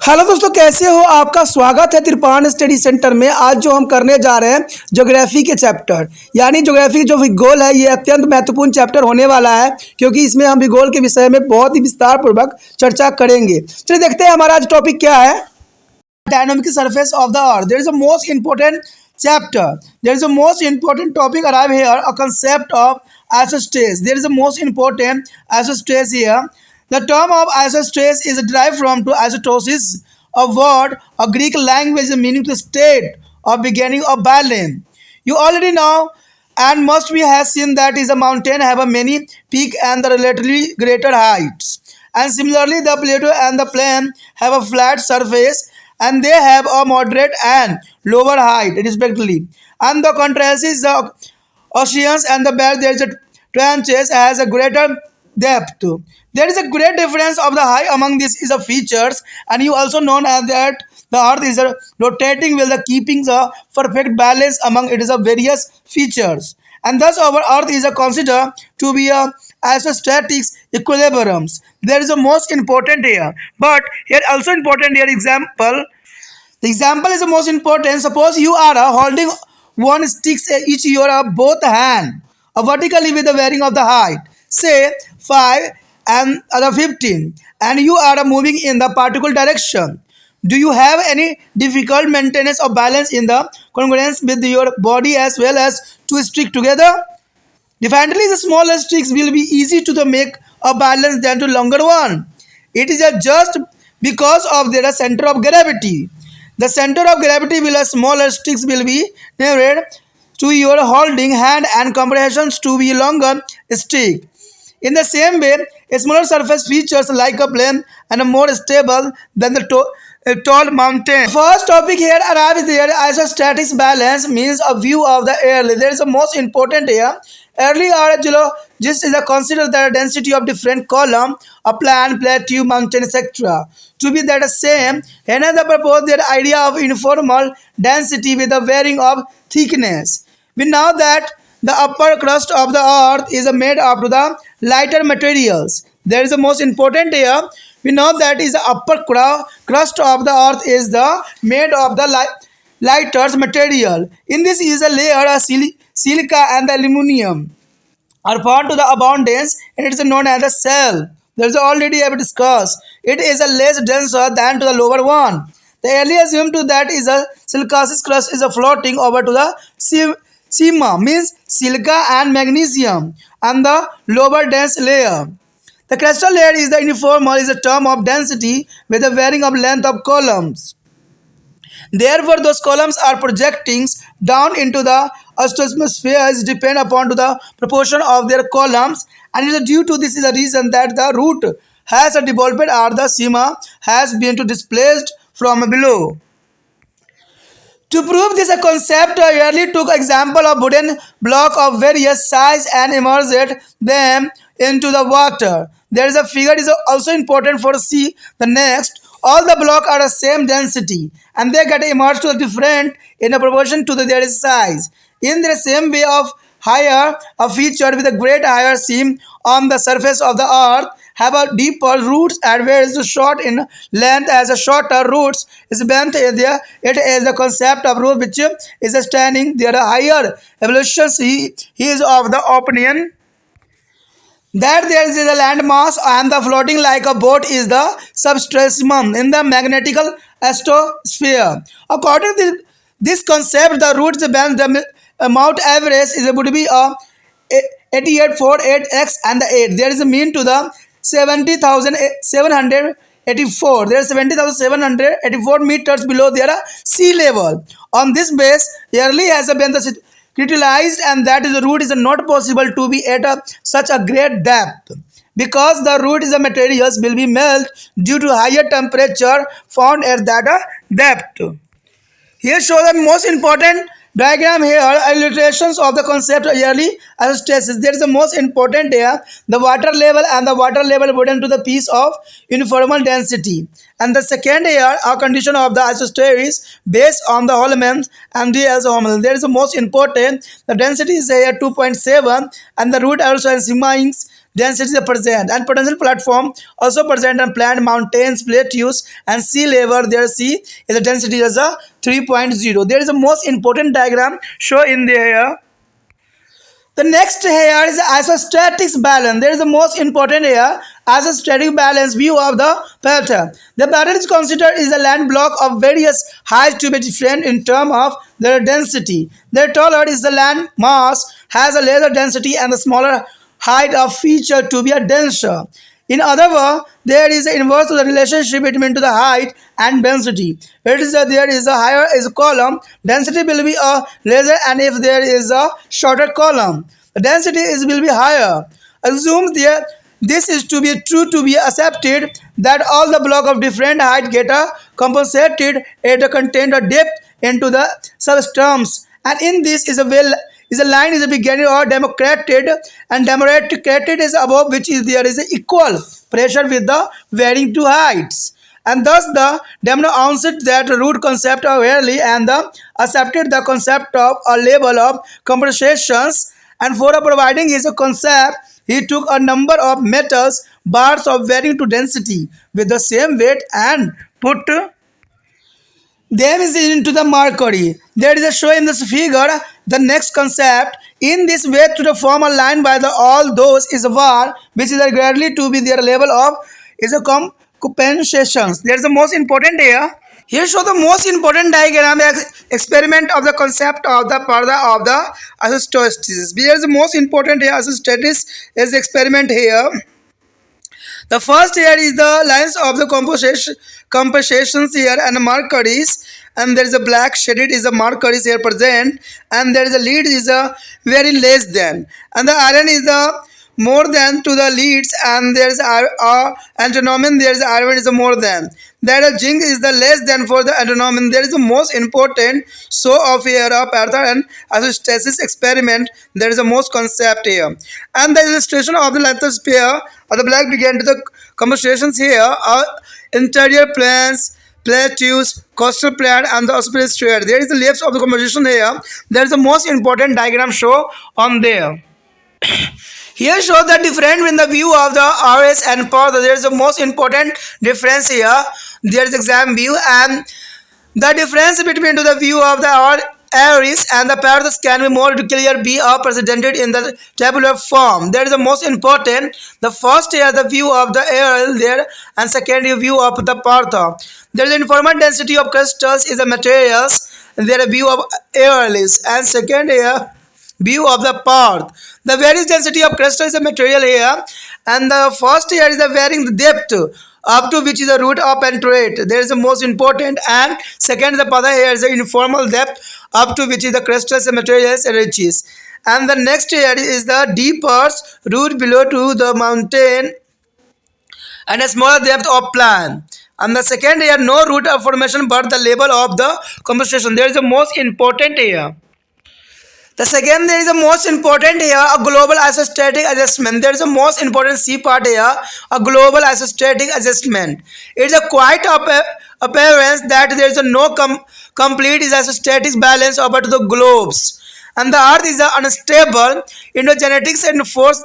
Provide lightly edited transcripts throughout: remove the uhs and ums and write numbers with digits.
Hello दोस्तों, कैसे हो? आपका स्वागत है त्रिपाण स्टडी सेंटर में। आज जो हम करने जा रहे हैं ज्योग्राफी के चैप्टर, यानी ज्योग्राफी जो भूगोल है, ये अत्यंत महत्वपूर्ण चैप्टर होने वाला है, क्योंकि इसमें हम भूगोल के विषय में बहुत ही विस्तार पूर्वक चर्चा करेंगे। चलिए देखते हैं हमारा आज टॉपिक क्या है। Dynamic surface of the earth, there is a most important chapter. There is a most important topic arrive here, a concept of isostasis. There is a most important isostasis here. The term of isostasis is derived from to isotosis, a word, a Greek language meaning to state or beginning of balance. You already know and must be has seen that is a mountain have a many peak and the relatively greater heights. And similarly, the plateau and the plain have a flat surface and they have a moderate and lower height respectively. And the contrast is the oceans and the belt there is a trenches has a greater depth. There is a great difference of the height among these is a features, and you also known as that the earth is a rotating with the keeping the perfect balance among its various features, and thus our earth is a considered to be a isostatic equilibriums. There is a most important here, but here also important here example. The example is the most important. Suppose you are holding one stick each your both hand vertically with the varying of the height, say 5 and other 15, and you are moving in the particular direction. Do you have any difficult maintenance of balance in the congruence with your body as well as to stick together? Definitely, the smaller sticks will be easy to make a balance than to longer one. It is just because of their center of gravity. The center of gravity will a smaller sticks will be narrowed to your holding hand and compressions to be longer stick. In the same way, a smaller surface features like a plane and a more stable than the a tall mountain. First topic here arrives there isostatic balance means a view of the air. There is the most important here. Early geologists is consider the density of different column, a plan, plateau, mountain, etc. to be that same. Another propose their idea of informal density with a varying of thickness. We know that the upper crust of the earth is made up to the lighter materials. There is the most important here. We know that is the upper crust of the earth is the made of the lighter material. In this is a layer of silica and the aluminum are found to the abundance, and it is known as the cell. There is already have discussed. It is a less denser than to the lower one. The earlier assumed to that is a silicaceous crust is a floating over to the sima means silica and magnesium and the lower dense layer. The crustal layer is the informal is a term of density with a varying of length of columns. Therefore, those columns are projecting down into the astrospheres depend upon to the proportion of their columns, and it is due to this is the reason that the root has a developed or the sima has been to displaced from below. To prove this a concept, I early took example of wooden block of various size and immersed them into the water. There is a figure is also important for see the next. All the block are the same density and they get immersed to the different in a proportion to their size. In the same way of higher a feature with a great higher seam on the surface of the earth have a deeper roots and where is short in length as a shorter roots is bent there. It is the concept of root which is standing there higher evolutions. He is of the opinion that there is a landmass and the floating like a boat is the substratum in the magnetical astrosphere. According to this concept, the roots bend the Mount Everest is would be a 8848x and the 8. There is a mean to the 70,784. There is 70,784 meters below their sea level. On this base, yearly has been the criticized, and that is the root is not possible to be at such a great depth because the root is the materials will be melt due to higher temperature found at that depth. Here show the most important diagram here illustrations of the concept of yearly isostasis. There is the most important here the water level and the water level wooden to the piece of uniform density, and the second here a condition of the isostasis based on the elements and the as hormone. There is the most important the density is here 2.7 and the root also is sigma density is present, and potential platform also present on plant, mountains, plateaus, and sea level. There sea is a density as a 3.0. There is a most important diagram show in there. The next here is isostatic balance. There is the most important here, isostatic balance view of the pattern. The pattern is considered is a land block of various heights to be different in terms of their density. The taller is the land mass has a lesser density and the smaller height of feature to be a denser. In other words, there is an inverse of the relationship between to the height and density. It is there is a higher is a column, density will be a lesser, and if there is a shorter column, the density is will be higher. Assume there this is to be true to be accepted that all the block of different height get a compensated at a content or depth into the subterms, and in this is a well is a line is a beginning or democrated, and democrated is above which is there is a equal pressure with the varying two heights, and thus the Demno answered that root concept of early and the accepted the concept of a level of compensations, and for providing his concept he took a number of metals bars of varying to density with the same weight and put them is into the mercury. There is a show in this figure the next concept. In this way to the form a line by the all those is a var which is gradually to be their level of is a compensations. There is the most important here. Here show the most important diagram experiment of the concept of the parda of the isostasis. Here is the most important here isostasis is the experiment here. The first here is the lines of the compensations here and mercuries, and there is a black shaded is a mercuries here present, and there is a lead is a very less than, and the iron is the more than to the leads, and there is antinomian there is iron is a more than. That a zinc is the less than for the antinomian. There is the most important so of here of pattern and isostasis experiment. There is the most concept here, and the illustration of the lithosphere of the black began to the compensations here are interior planes, plateaus, coastal plain, and the sphere. There is the left of the composition here. There is the most important diagram show on there. Here shows the difference in the view of the RS and path. There is the most important difference here. There is exam view, and the difference between to the view of the Aries and the paths can be more clear be represented in the tabular form. That is the most important. The first here the view of the aerial there, and second view of the partha. There is the informal density of crystals is the materials. There is view of aerials, and second here view of the path. The various density of crystal is a material here, and the first here is the varying the depth up to which is the root of penetrate. There is the most important, and second the pada here is the informal depth up to which is the crystals and materials reaches, and the next here is the deeper root below to the mountain and a smaller depth of plan. And the second here no root of formation but the level of the composition. There is the most important here. The second, there is the most important here, a global isostatic adjustment. There is the most important C part here, a global isostatic adjustment. It is a quite appearance that there is a no complete isostatic balance over to the globes. And the earth is unstable. Genetics and force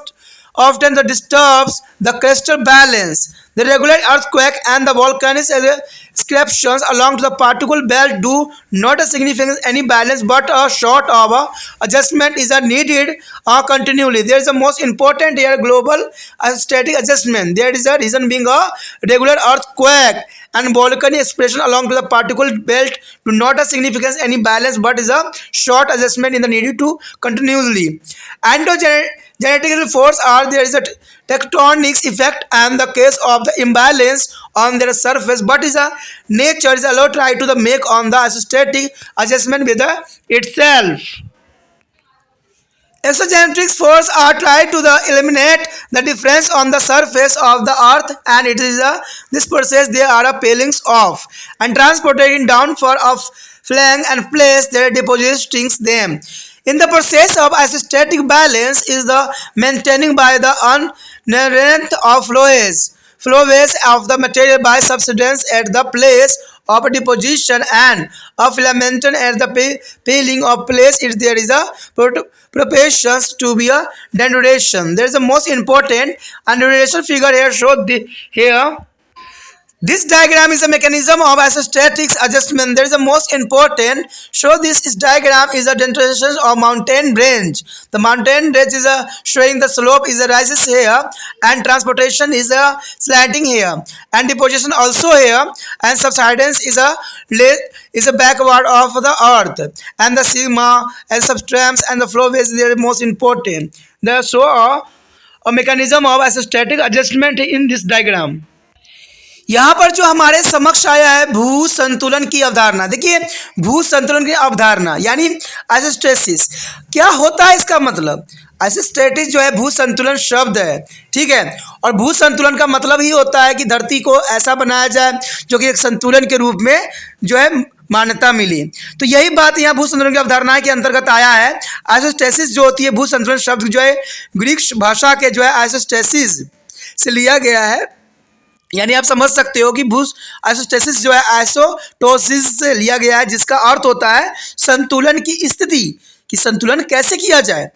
often disturbs the crystal balance. The regular earthquake and the volcanic eruptions along the particle belt do not significant any balance, but a short of adjustment is needed continually. There is the most important here global static adjustment. There is a reason being a regular earthquake and volcanic expression along to the particle belt do not significant any balance, but is a short adjustment in the needed to continuously. Genetic force are there is a tectonic effect and the case of the imbalance on their surface, but is a nature is allowed try to the make on the isostatic adjustment with itself. Exogenetic force are tried to eliminate the difference on the surface of the earth, and it is this process they are peelings off and transporting down for of flank and place their depositing them. In the process of isostatic balance is the maintaining by the unnerved of flowways of the material by subsidence at the place of deposition and a filamenton at the peeling of place if there is a proportions to be a denudation. There is the most important and denudation figure here show here. This diagram is a mechanism of isostatic adjustment. There is the most important. Show this diagram is a demonstration of mountain range. The mountain range is showing the slope is a rises here and transportation is a slanting here and deposition also here and subsidence is a backward of the earth and the sigma and substratum and the flow waves they are most important. There are so a mechanism of isostatic adjustment in this diagram. यहाँ पर जो हमारे समक्ष आया है भू संतुलन की अवधारणा। देखिए भू संतुलन की अवधारणा यानी आइसोस्टेसिस क्या होता है, इसका मतलब आइसोस्टेसिस जो है भू संतुलन शब्द है, ठीक है। और भू संतुलन का मतलब ही होता है कि धरती को ऐसा बनाया जाए जो कि एक संतुलन के रूप में जो है मान्यता मिली। तो यही बात यहाँ भू संतुलन की अवधारणा के अंतर्गत आया है। आइसोस्टेसिस जो होती है भू संतुलन शब्द जो है ग्रीक भाषा के जो है आइसोस्टेसिस से लिया गया है, यानी आप समझ सकते हो कि भू आइसोस्टेसिस जो है आइसोटोसिस से लिया गया है, जिसका अर्थ होता है संतुलन की स्थिति कि संतुलन कैसे किया जाए।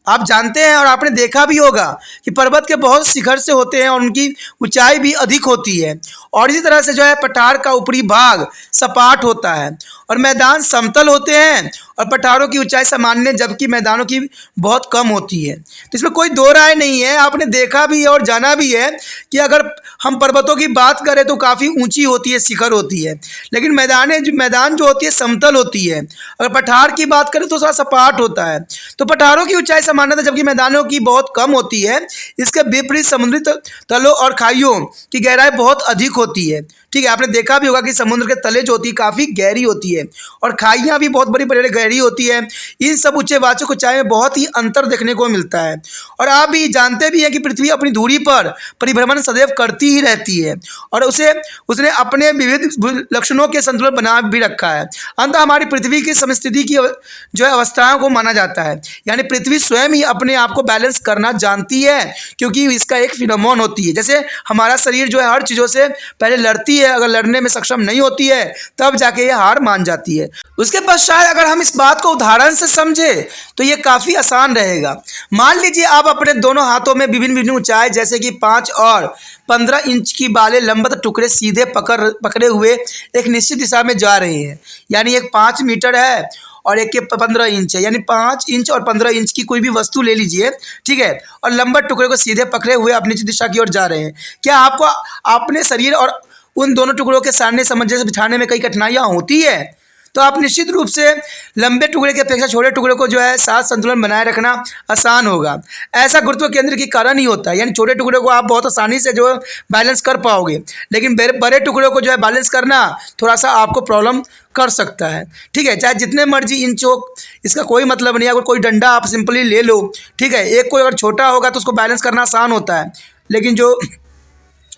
आप जानते हैं और आपने देखा भी होगा कि पर्वत के बहुत शिखर से होते हैं और उनकी ऊंचाई भी अधिक होती है और इसी तरह से जो है पठार का ऊपरी भाग सपाट होता है और मैदान समतल होते हैं और पठारों की ऊंचाई सामान्य जबकि मैदानों की बहुत कम होती है। तो इसमें कोई दो राय नहीं है, आपने देखा भी है और जाना भी है कि अगर हम पर्वतों की बात करें तो काफ़ी ऊंची होती है, शिखर होती है, लेकिन मैदान जो होती है समतल होती है। अगर पठार की बात करें तो थोड़ा सपाट होता है। तो पठारों की ऊंचाई सामान्यतः जबकि मैदानों की बहुत कम होती है। इसके विपरीत समुद्री तलों और खाइयों की गहराई बहुत अधिक होती है, ठीक है। आपने देखा भी होगा कि समुद्र के तले जो होती है काफ़ी गहरी होती है और खाइयाँ भी बहुत बड़ी बड़ी गहरी होती है। इन सब ऊंचे वाचक ऊंचाई में बहुत ही अंतर देखने को मिलता है और आप भी जानते भी हैं कि पृथ्वी अपनी धुरी पर परिभ्रमण सदैव करती ही रहती है और उसने अपने विविध लक्षणों के संतुलन बना भी रखा है। अंत हमारी पृथ्वी की समस्थिति की जो है अवस्थाओं को माना जाता है, यानी पृथ्वी स्वयं ही अपने आप को बैलेंस करना जानती है क्योंकि इसका एक फिनोमेनन होती है। जैसे हमारा शरीर जो है हर चीज़ों से पहले लड़ती है, अगर लड़ने में सक्षम नहीं होती है तब जाके ये हार मान जाती है। उसके पश्चात अगर हम इस बात को उदाहरण से समझे तो ये काफ़ी आसान रहेगा। मान लीजिए आप अपने दोनों हाथों में विभिन्न ऊंचाई जैसे कि 5 और 15 इंच की बाले लंबत टुकड़े सीधे पकड़े हुए एक निश्चित दिशा में जा रहे हैं, यानी एक 5 मीटर है और एक के 15 इंच है, यानी 5 इंच और 15 इंच की कोई भी वस्तु ले लीजिए, ठीक है, और लंबत टुकड़े को सीधे पकड़े हुए आप निश्चित दिशा की ओर जा रहे हैं। क्या आपको अपने शरीर और उन दोनों टुकड़ों के सामने सामंजस्य बिठाने में कई कठिनाइयाँ होती है? तो आप निश्चित रूप से लंबे टुकड़े की अपेक्षा छोटे टुकड़े को जो है साथ संतुलन बनाए रखना आसान होगा। ऐसा गुरुत्व केंद्र के कारण ही होता है, यानी छोटे टुकड़े को आप बहुत आसानी से जो है बैलेंस कर पाओगे, लेकिन बड़े टुकड़े को जो है बैलेंस करना थोड़ा सा आपको प्रॉब्लम कर सकता है, ठीक है। चाहे जितने मर्जी इंच हो, इसका कोई मतलब नहीं। अगर कोई डंडा आप सिंपली ले लो, ठीक है, एक कोई अगर छोटा होगा तो उसको बैलेंस करना आसान होता है, लेकिन जो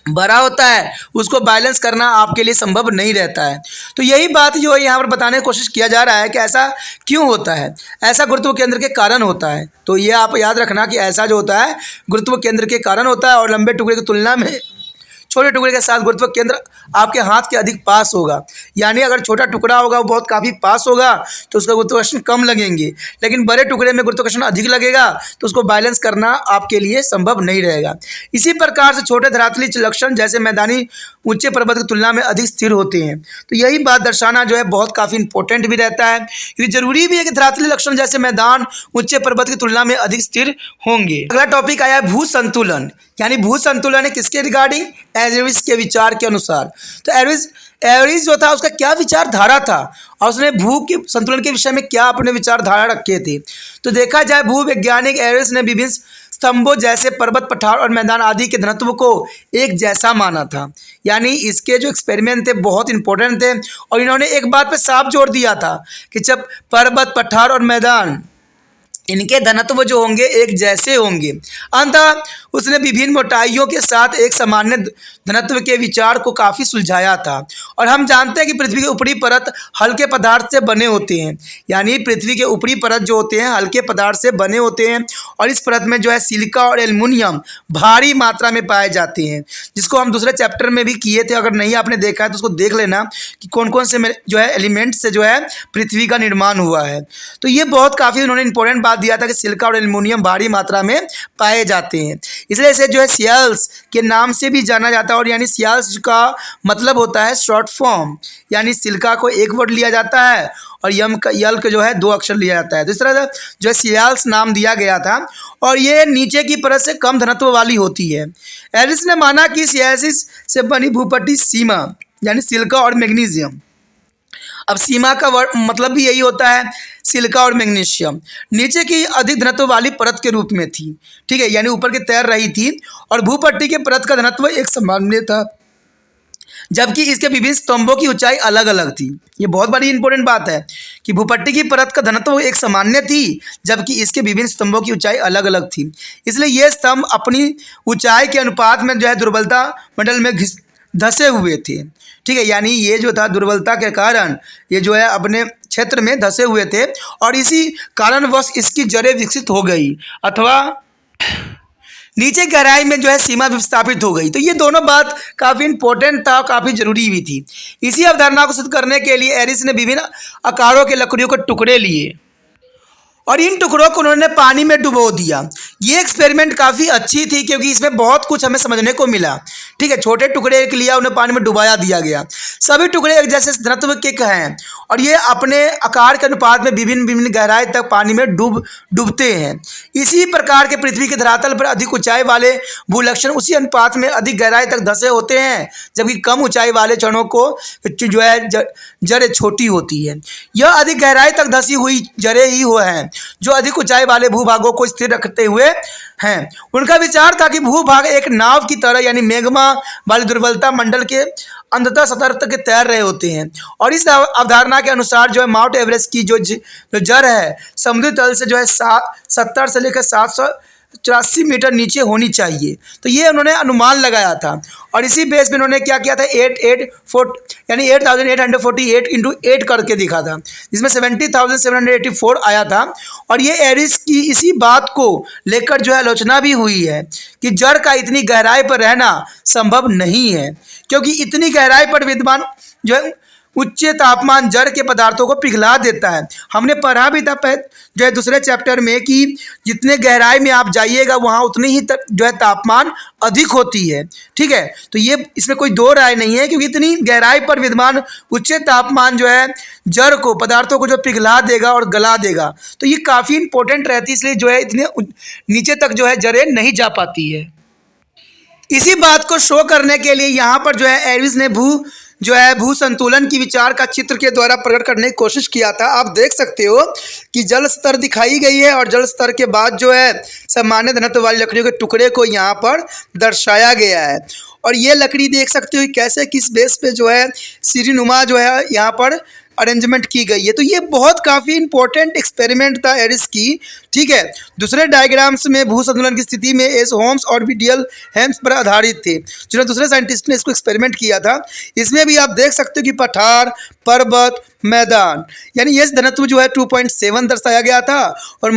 बड़ा होता है उसको बैलेंस करना आपके लिए संभव नहीं रहता है। तो यही बात जो है यहाँ पर बताने की कोशिश किया जा रहा है कि ऐसा क्यों होता है। ऐसा गुरुत्व केंद्र के कारण होता है। तो ये आप याद रखना कि ऐसा जो होता है गुरुत्व केंद्र के कारण होता है और लंबे टुकड़े की तुलना में छोटे टुकड़े के साथ गुरुत्व केंद्र आपके हाथ के अधिक पास होगा, यानी अगर छोटा टुकड़ा होगा वो बहुत काफ़ी पास होगा तो उसका गुरुत्वाकर्षण कम लगेंगे, लेकिन बड़े टुकड़े में गुरुत्वाकर्षण अधिक लगेगा तो उसको बैलेंस करना आपके लिए संभव नहीं रहेगा। इसी प्रकार से छोटे धरातली लक्षण जैसे मैदानी ऊंचे पर्वत की तुलना में अधिक स्थिर होते हैं। तो यही बात दर्शाना जो है बहुत काफ़ी इंपॉर्टेंट भी रहता है, क्योंकि जरूरी भी है कि धरातली लक्षण जैसे मैदान ऊंचे पर्वत की तुलना में अधिक स्थिर होंगे। अगला टॉपिक आया है भू संतुलन, यानी भू संतुलन है किसके रिगार्डिंग? एवरेज के विचार के अनुसार। तो एवरेज जो था उसका क्या विचारधारा था और उसने भू के संतुलन के विषय में क्या अपने विचारधारा रखे थे। तो देखा जाए भू वैज्ञानिक एवरेज ने विभिन्न स्तंभों जैसे पर्वत, पठार और मैदान आदि के घनत्व को एक जैसा माना था, यानी इसके जो एक्सपेरिमेंट थे बहुत इंपॉर्टेंट थे और इन्होंने एक बात पे साफ जोर दिया था कि जब पर्वत, पठार और मैदान इनके घनत्व जो होंगे एक जैसे होंगे। अतः उसने विभिन्न मोटाइयों के साथ एक सामान्य घनत्व के विचार को काफ़ी सुलझाया था। और हम जानते हैं कि पृथ्वी की ऊपरी परत हल्के पदार्थ से बने होते हैं, यानी पृथ्वी के ऊपरी परत जो होते हैं हल्के पदार्थ से बने होते हैं, और इस परत में जो है सिलिका और एल्युमिनियम भारी मात्रा में पाए जाते हैं, जिसको हम दूसरे चैप्टर में भी किए थे। अगर नहीं आपने देखा है तो उसको देख लेना कि कौन कौन से जो है एलिमेंट से जो है पृथ्वी का निर्माण हुआ है। तो ये बहुत काफ़ी उन्होंने इंपॉर्टेंट बात दिया था कि सिलिका और एल्युमिनियम भारी मात्रा में पाए जाते हैं, इसलिए इसे जो है सियाल्स के नाम से भी जाना जाता है। और यानी सियाल्स का मतलब होता है शॉर्ट फॉर्म, यानी सिलिका को एक वर्ड लिया जाता है और यल का जो है 2 अक्षर लिया जाता है। तो इस तरह जो है सियाल्स नाम दिया गया था, और ये नीचे की परत से कम घनत्व वाली होती है। एरिस ने माना कि सियासिस से बनी भूपट्टी सीमा यानी सिलिका और मैग्नीशियम, अब सीमा का मतलब भी यही होता है, सिलिका और मैग्नीशियम नीचे की अधिक घनत्व वाली परत के रूप में थी, ठीक है, यानी ऊपर की तैर रही थी, और भूपट्टी के परत का घनत्व एक सामान्य था, जबकि इसके विभिन्न स्तंभों की ऊंचाई अलग अलग थी। ये बहुत बड़ी इंपॉर्टेंट बात है कि भूपट्टी की परत का घनत्व एक सामान्य थी, जबकि इसके विभिन्न स्तंभों की ऊंचाई अलग अलग थी। इसलिए ये स्तंभ अपनी ऊंचाई के अनुपात में जो है दुर्बलता मंडल में धंसे हुए थे, ठीक है, यानी ये जो था दुर्बलता के कारण ये जो है अपने क्षेत्र में धंसे हुए थे, और इसी कारणवश इसकी जड़ें विकसित हो गई अथवा नीचे गहराई में जो है सीमा विस्थापित हो गई। तो ये दोनों बात काफ़ी इंपॉर्टेंट था, काफ़ी जरूरी भी थी। इसी अवधारणा को सिद्ध करने के लिए एरिस ने विभिन्न आकारों के लकड़ियों के टुकड़े लिए और इन टुकड़ों को उन्होंने पानी में डुबो दिया। ये एक्सपेरिमेंट काफ़ी अच्छी थी क्योंकि इसमें बहुत कुछ हमें समझने को मिला, ठीक है। छोटे टुकड़े एक लिया, उन्हें पानी में डुबाया दिया गया। सभी टुकड़े एक जैसे घनत्व के हैं और ये अपने आकार के अनुपात में विभिन्न विभिन्न गहराई तक पानी में डूबते हैं। इसी प्रकार के पृथ्वी के धरातल पर अधिक ऊंचाई वाले भूलक्षण उसी अनुपात में अधिक गहराई तक धंसे होते हैं, जबकि कम ऊंचाई वाले क्षणों को जो है जड़ें छोटी होती है। यह अधिक गहराई तक धंसी हुई जड़ें ही वो हैं जो अधिक ऊंचाई वाले भूभागों को स्थिर रखते हुए हैं। उनका विचार था कि भूभाग एक नाव की तरह यानी मैग्मा वाली दुर्बलता मंडल के अंततः सतह तक तैर रहे होते हैं, और इस अवधारणा के अनुसार जो है माउंट एवरेस्ट की जो जड़ है समुद्री तल से जो है 70 से लेकर 784 मीटर नीचे होनी चाहिए। तो ये उन्होंने अनुमान लगाया था, और इसी बेस पे उन्होंने क्या किया था 8848 इंटू 8 करके दिखा था, जिसमें 70,784 आया था। और ये एरिस की इसी बात को लेकर जो है आलोचना भी हुई है कि जड़ का इतनी गहराई पर रहना संभव नहीं है, क्योंकि इतनी गहराई पर विद्यमान जो है उच्च तापमान जड़ के पदार्थों को पिघला देता है। हमने पढ़ा भी था जो है दूसरे चैप्टर में कि जितने गहराई में आप जाइएगा वहाँ उतनी ही जो है तापमान अधिक होती है, ठीक है। तो ये इसमें कोई दो राय नहीं है, क्योंकि इतनी गहराई पर विद्यमान उच्च तापमान जो है जड़ को पदार्थों को जो पिघला देगा और गला देगा। तो ये काफ़ी इंपॉर्टेंट रहती है, इसलिए जो है इतने नीचे तक जो है जड़ें नहीं जा पाती है। इसी बात को शो करने के लिए यहाँ पर जो है एरिस ने भू संतुलन की विचार का चित्र के द्वारा प्रकट करने की कोशिश किया था। आप देख सकते हो कि जल स्तर दिखाई गई है, और जल स्तर के बाद जो है सामान्य घनत्व वाली लकड़ियों के टुकड़े को यहाँ पर दर्शाया गया है। और ये लकड़ी देख सकते हो कैसे किस बेस पे जो है सीढ़ीनुमा जो है यहाँ पर अरेंजमेंट की गई है। तो ये बहुत काफ़ी इंपॉर्टेंट एक्सपेरिमेंट था एरिस की, ठीक है। दूसरे डायग्राम्स में भू संतुलन की स्थिति में एस होम्स और बीडीएल हेम्स पर आधारित थे, जिन्होंने दूसरे साइंटिस्ट ने इसको एक्सपेरिमेंट किया था। इसमें भी आप देख सकते हो कि पठार, पर्वत, मैदान यानी ये घनत्व जो है 2.7 दर्शाया गया था, और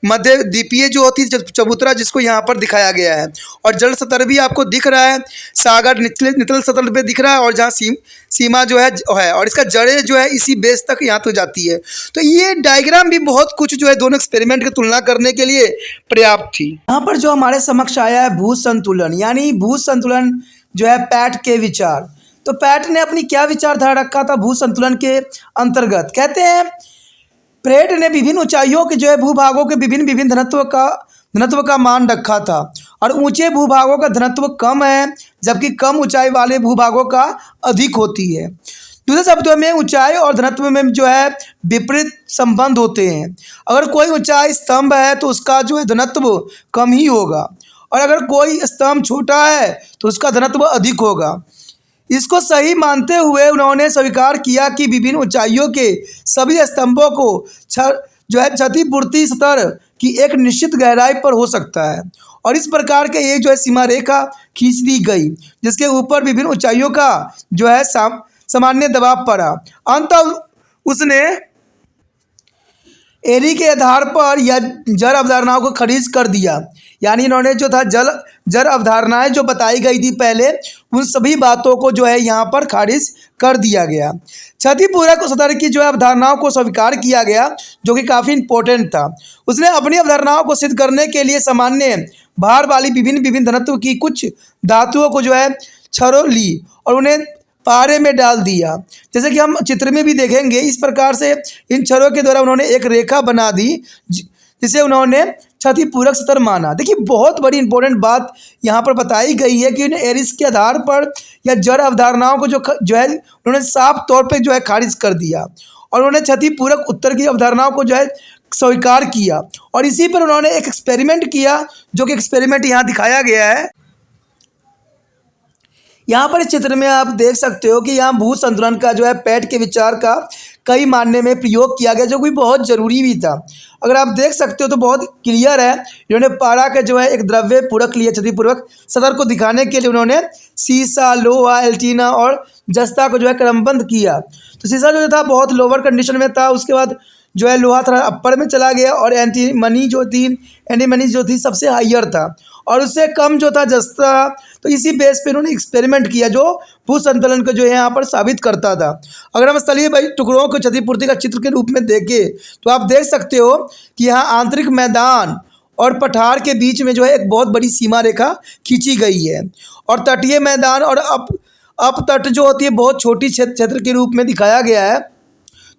मध्य द्वीपीय जो होती है चबूतरा जिसको यहाँ पर दिखाया गया है, और जल स्तर भी आपको दिख रहा है, सागर निचले सतह पे दिख रहा है, और जहाँ सीमा जो है, और इसका जड़ें जो है इसी बेस तक यहाँ तो जाती है। तो ये डायग्राम भी बहुत कुछ जो है दोनों एक्सपेरिमेंट की तुलना करने के लिए पर्याप्त थी। यहाँ पर जो हमारे समक्ष आया है भू संतुलन, यानी भू संतुलन जो है पैट के विचार। तो पैट ने अपनी क्या विचारधारा रखा था भू संतुलन के अंतर्गत? कहते हैं प्रेट ने विभिन्न ऊंचाइयों के जो है भूभागों के विभिन्न घनत्व का मान रखा था, और ऊंचे भूभागों का घनत्व कम है, जबकि कम ऊंचाई वाले भूभागों का अधिक होती है। दूसरे शब्दों में ऊंचाई और घनत्व में जो है विपरीत संबंध होते हैं। अगर कोई ऊंचाई स्तंभ है तो उसका जो है घनत्व कम ही होगा, और अगर कोई स्तंभ छोटा है तो उसका घनत्व अधिक होगा। इसको सही मानते हुए उन्होंने स्वीकार किया कि विभिन्न ऊंचाइयों के सभी स्तंभों को जो है क्षतिपूर्ति स्तर की एक निश्चित गहराई पर हो सकता है और इस प्रकार के ये जो है सीमा रेखा खींच दी गई जिसके ऊपर विभिन्न ऊंचाइयों का जो है सामान्य दबाव पड़ा। अंततः उसने एरी के आधार पर या जड़ अवधारणाओं को खारिज कर दिया। यानी इन्होंने जो था जड़ अवधारणाएं जो बताई गई थी पहले, उन सभी बातों को जो है यहाँ पर खारिज कर दिया गया। क्षतिपूरक स्तर की जो है अवधारणाओं को स्वीकार किया गया जो कि काफ़ी इंपॉर्टेंट था। उसने अपनी अवधारणाओं को सिद्ध करने के लिए सामान्य भार वाली विभिन्न घनत्व की कुछ धातुओं को जो है छरों ली और उन्हें पारे में डाल दिया। जैसे कि हम चित्र में भी देखेंगे, इस प्रकार से इन छरों के द्वारा उन्होंने एक रेखा बना दी जिसे उन्होंने क्षतिपूरक स्तर माना। देखिए बहुत बड़ी इंपॉर्टेंट बात यहाँ पर बताई गई है कि उन्हें एरिस के आधार पर या जड़ अवधारणाओं को जो है उन्होंने साफ तौर पे जो है खारिज कर दिया और उन्होंने क्षतिपूरक उत्तर की अवधारणाओं को जो है स्वीकार किया और इसी पर उन्होंने एक एक्सपेरिमेंट किया जो कि एक्सपेरिमेंट यहाँ दिखाया गया है। यहाँ पर इस चित्र में आप देख सकते हो कि यहाँ भू संतुलन का जो है पैट के विचार का कई मायने में प्रयोग किया गया जो कि बहुत ज़रूरी भी था। अगर आप देख सकते हो तो बहुत क्लियर है। इन्होंने पारा का जो है एक द्रव्य पूरक लिया क्षतिपूरक स्तर को दिखाने के लिए उन्होंने सीसा, लोहा, एल्टीना और जस्ता को जो है क्रमबद्ध किया। तो सीसा जो था बहुत लोअर कंडीशन में था, उसके बाद जो है लोहा थोड़ा अपर में चला गया और एंटीमनी जो थी सबसे हाइयर था और उससे कम जो था जस्ता। तो इसी बेस पे उन्होंने एक्सपेरिमेंट किया जो भू संतुलन को जो है यहाँ पर साबित करता था। अगर हम स्थलीय टुकड़ों को क्षतिपूर्ति का चित्र के रूप में देखें तो आप देख सकते हो कि यहाँ आंतरिक मैदान और पठार के बीच में जो है एक बहुत बड़ी सीमा रेखा खींची गई है और तटीय मैदान और अपतट जो होती है बहुत छोटी क्षेत्र के रूप में दिखाया गया है।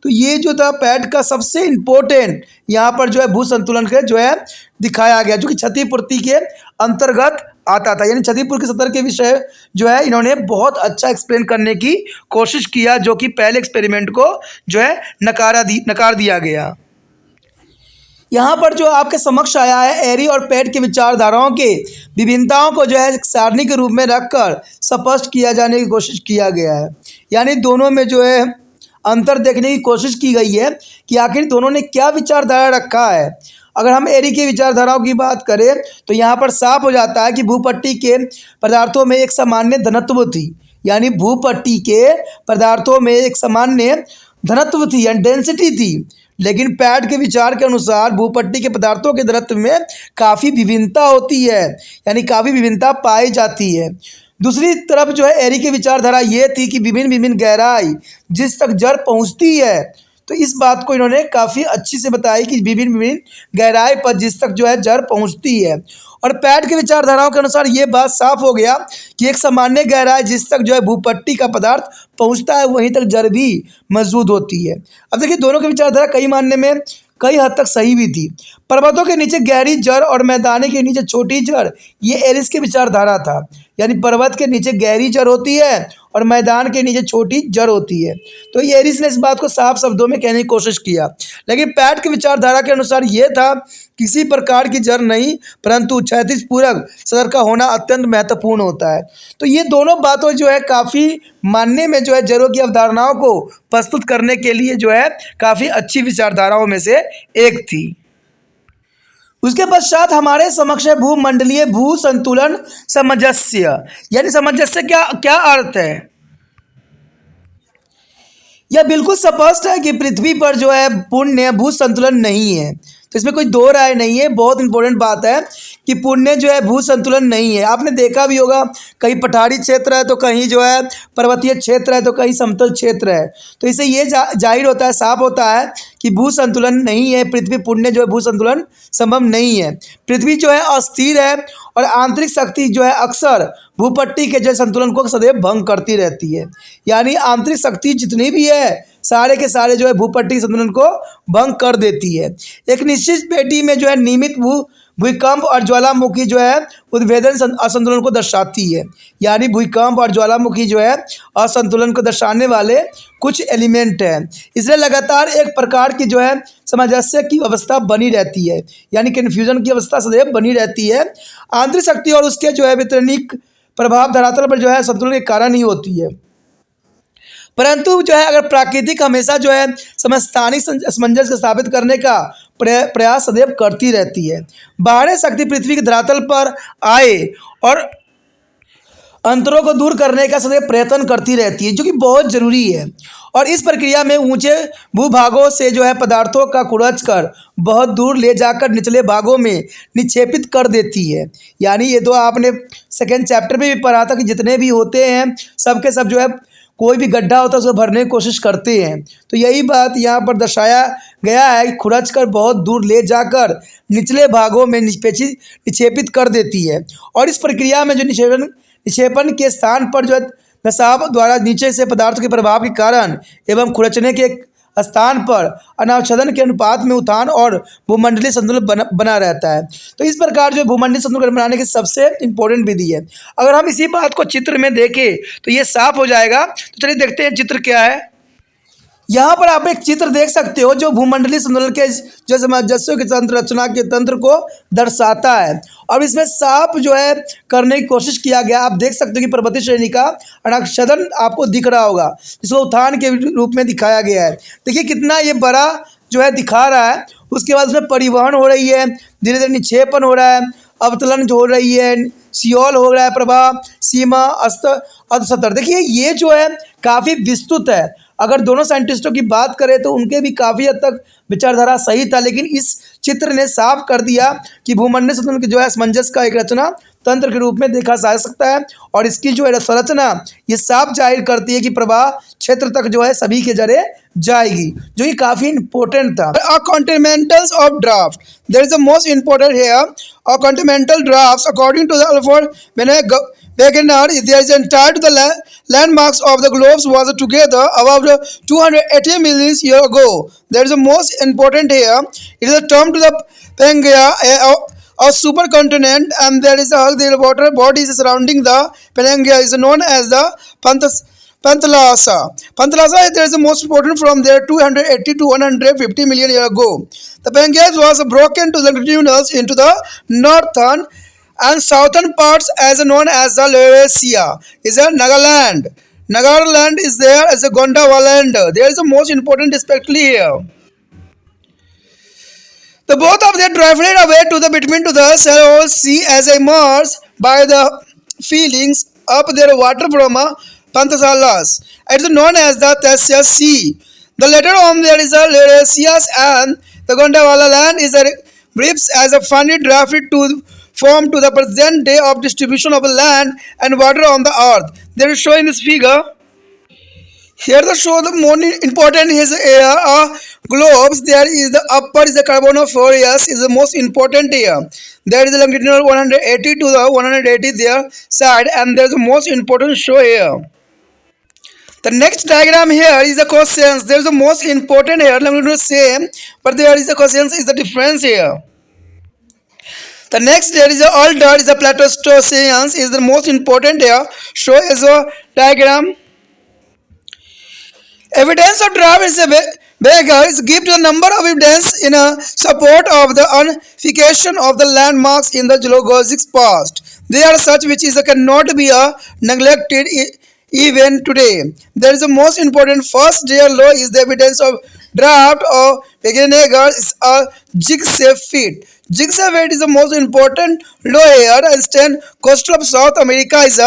तो ये जो था पैट का सबसे इम्पोर्टेंट यहाँ पर जो है भू संतुलन का जो है दिखाया गया जो कि क्षतिपूर्ति के अंतर्गत आता था। यानी क्षतिपूर्ति के स्तर के विषय जो है इन्होंने बहुत अच्छा एक्सप्लेन करने की कोशिश किया जो कि पहले एक्सपेरिमेंट को जो है नकार दिया गया। यहाँ पर जो आपके समक्ष आया है एरी और पैट के विचारधाराओं के विभिन्नताओं को जो है सारणी के रूप में रखकर स्पष्ट किया जाने की कोशिश किया गया है। यानी दोनों में जो है अंतर देखने की कोशिश की गई है कि आखिर दोनों ने क्या विचारधारा रखा है। अगर हम एरी के विचारधाराओं की बात करें तो यहाँ पर साफ हो जाता है कि भूपट्टी के पदार्थों में एक सामान्य घनत्व थी। यानी भूपट्टी के पदार्थों में एक सामान्य घनत्व थी यानी डेंसिटी थी, लेकिन पैट के विचार के अनुसार भूपट्टी के पदार्थों के घनत्व में काफ़ी विभिन्नता होती है, यानी काफ़ी विभिन्नता पाई जाती है। दूसरी तरफ जो है एरी की विचारधारा ये थी कि विभिन्न गहराई जिस तक जड़ पहुंचती है, तो इस बात को इन्होंने काफ़ी अच्छी से बताई कि विभिन्न गहराई पर जिस तक जो है जड़ पहुंचती है। और पैट की विचारधाराओं के अनुसार ये बात साफ हो गया कि एक सामान्य गहराई जिस तक जो है भूपट्टी का पदार्थ पहुंचता है वहीं तक जड़ भी मौजूद होती है। अब देखिए दोनों की विचारधारा कई मानने में कई हद तक सही भी थी। पर्वतों के नीचे गहरी जड़ और मैदानी के नीचे छोटी जड़, ये एरिस की विचारधारा था। यानी पर्वत के नीचे गहरी जड़ होती है और मैदान के नीचे छोटी जड़ होती है। तो ये एरिस ने इस बात को साफ शब्दों में कहने की कोशिश किया, लेकिन पैट की विचारधारा के अनुसार ये था किसी प्रकार की जड़ नहीं परंतु क्षैतिजपूरक स्तर का होना अत्यंत महत्वपूर्ण होता है। तो ये दोनों बातों जो है काफ़ी मानने में जो है जड़ों की अवधारणाओं को प्रस्तुत करने के लिए जो है काफ़ी अच्छी विचारधाराओं में से एक थी। उसके पश्चात हमारे समक्ष है भूमंडलीय भू संतुलन सामंजस्य। यानी सामंजस्य क्या अर्थ है? यह बिल्कुल स्पष्ट है कि पृथ्वी पर जो है पूर्ण भू संतुलन नहीं है, तो इसमें कोई दो राय नहीं है। बहुत इंपॉर्टेंट बात है कि पूर्ण जो है भू संतुलन नहीं है। आपने देखा भी होगा कहीं पठारी क्षेत्र है तो कहीं जो है पर्वतीय क्षेत्र है तो कहीं समतल क्षेत्र है, तो इससे ये जाहिर होता है, साफ होता है कि भू संतुलन नहीं है। पृथ्वी पूर्ण जो है भू संतुलन संभव नहीं है। पृथ्वी जो है अस्थिर है और आंतरिक शक्ति जो है अक्सर भूपट्टी के जो संतुलन को सदैव भंग करती रहती है। यानी आंतरिक शक्ति जितनी भी है सारे के सारे जो है भूपट्टी के संतुलन को भंग कर देती है। एक निश्चित पेटी में जो है नियमित भूकंप और ज्वालामुखी जो है उद्भेदन असंतुलन को दर्शाती है। यानी भूकंप और ज्वालामुखी जो है असंतुलन को दर्शाने वाले कुछ एलिमेंट हैं। इसलिए लगातार एक प्रकार की जो है सामंजस्य की अवस्था बनी रहती है, यानी कन्फ्यूजन की अवस्था सदैव बनी रहती है। आंतरिक शक्ति और उसके जो है वितरणिक प्रभाव धरातल पर जो है संतुलन के कारण ही होती है। परंतु जो है अगर प्राकृतिक हमेशा जो है समस्थानिक सामंजस्य को स्थापित करने का प्रयास सदैव करती रहती है। बाहरी शक्ति पृथ्वी के धरातल पर आए और अंतरों को दूर करने का सदैव प्रयत्न करती रहती है, जो कि बहुत ज़रूरी है। और इस प्रक्रिया में ऊंचे भूभागों से जो है पदार्थों का कुड़च कर बहुत दूर ले जाकर निचले भागों में निक्षेपित कर देती है। यानी ये तो आपने सेकेंड चैप्टर में भी पढ़ा था कि जितने भी होते हैं सबके सब जो है कोई भी गड्ढा होता है उसको भरने की कोशिश करते हैं। तो यही बात यहाँ पर दर्शाया गया है कि खुरच कर बहुत दूर ले जाकर निचले भागों में निक्षेपित कर देती है। और इस प्रक्रिया में जो निक्षेपण के स्थान पर जो है नसाब द्वारा नीचे से पदार्थों के प्रभाव के कारण एवं खुरचने के स्थान पर अनाच्छादन के अनुपात में उठान और भूमंडलीय संतुलन बना रहता है। तो इस प्रकार जो भूमंडलीय संतुलन बनाने की सबसे इम्पोर्टेंट विधि है। अगर हम इसी बात को चित्र में देखें तो ये साफ हो जाएगा। तो चलिए देखते हैं चित्र क्या है। यहाँ पर आप एक चित्र देख सकते हो जो भूमंडलीय संतुलन के जो सामंजस्य के तंत्र रचना के तंत्र को दर्शाता है। और इसमें साफ जो है करने की कोशिश किया गया। आप देख सकते हो कि पर्वतीय श्रेणी का अनाच्छादन आपको दिख रहा होगा, जिसको उत्थान के रूप में दिखाया गया है। देखिए कितना ये बड़ा जो है दिखा रहा है। उसके बाद उसमें परिवहन हो रही है, धीरे धीरे निक्षेपण हो रहा है, अवतलन जो हो रही है, सियोल हो रहा है, प्रभाव, सीमा, अधस्तर। देखिए ये जो है काफ़ी विस्तृत है। अगर दोनों साइंटिस्टों की बात करें तो उनके भी काफ़ी हद तक विचारधारा सही था, लेकिन इस चित्र ने साफ कर दिया कि भूमंडलीय संतुलन की जो है असमंजस का एक रचना तंत्र के रूप में देखा जा सकता है। और इसकी जो है संरचना ये साफ जाहिर करती है कि प्रवाह क्षेत्र तक जो है सभी के जरिए जाएगी, जो कि काफ़ी इंपॉर्टेंट था। Continentals of drift, there is the most important here. Continental drifts according to the Alfred Wegener, there is entire to the landmarks of the globes was together about 280 million years ago. There is the most important here. It is a term to the Pangea or supercontinent, and there is the water bodies surrounding the Pangea is known as the Panthalassa. Panthalassa there is the most important from there 280 to 150 million years ago. The Pangea was broken to longitudinals into the northern and southern parts as known as the Laurasia is a Nagaland. Nagaland is there as a Gondwaland. There is the most important especially here. The both of them drifted away to the between to the Salween Sea as immersed by the feelings up their water from Panthasalas. It is known as the Theseus Sea. The later on there is a Laurasia and the Gondwana land is a briefs as a funny drafted to form to the present day of distribution of land and water on the earth. They are showing this figure. Here the show the more important is globes. There is the upper is the Carboniferous is the most important here. There is the longitudinal 180 to the 180 there side, and there is the most important show here. The next diagram here is the cosines. There is the most important here. Longitudinal same, but there is the cosines is the difference here. The next there is a altar is a Pleistocene is the most important here. Show as a diagram. Evidence of draft is a beggar is give to the number of evidence in a support of the unification of the landmarks in the geologic past. They are such which is cannot be neglected even today. There is the most important first dear law is the evidence of draft of Wegener is a jigsaw feat. Jigsaw feat is the most important law here. Eastern coastal of South America is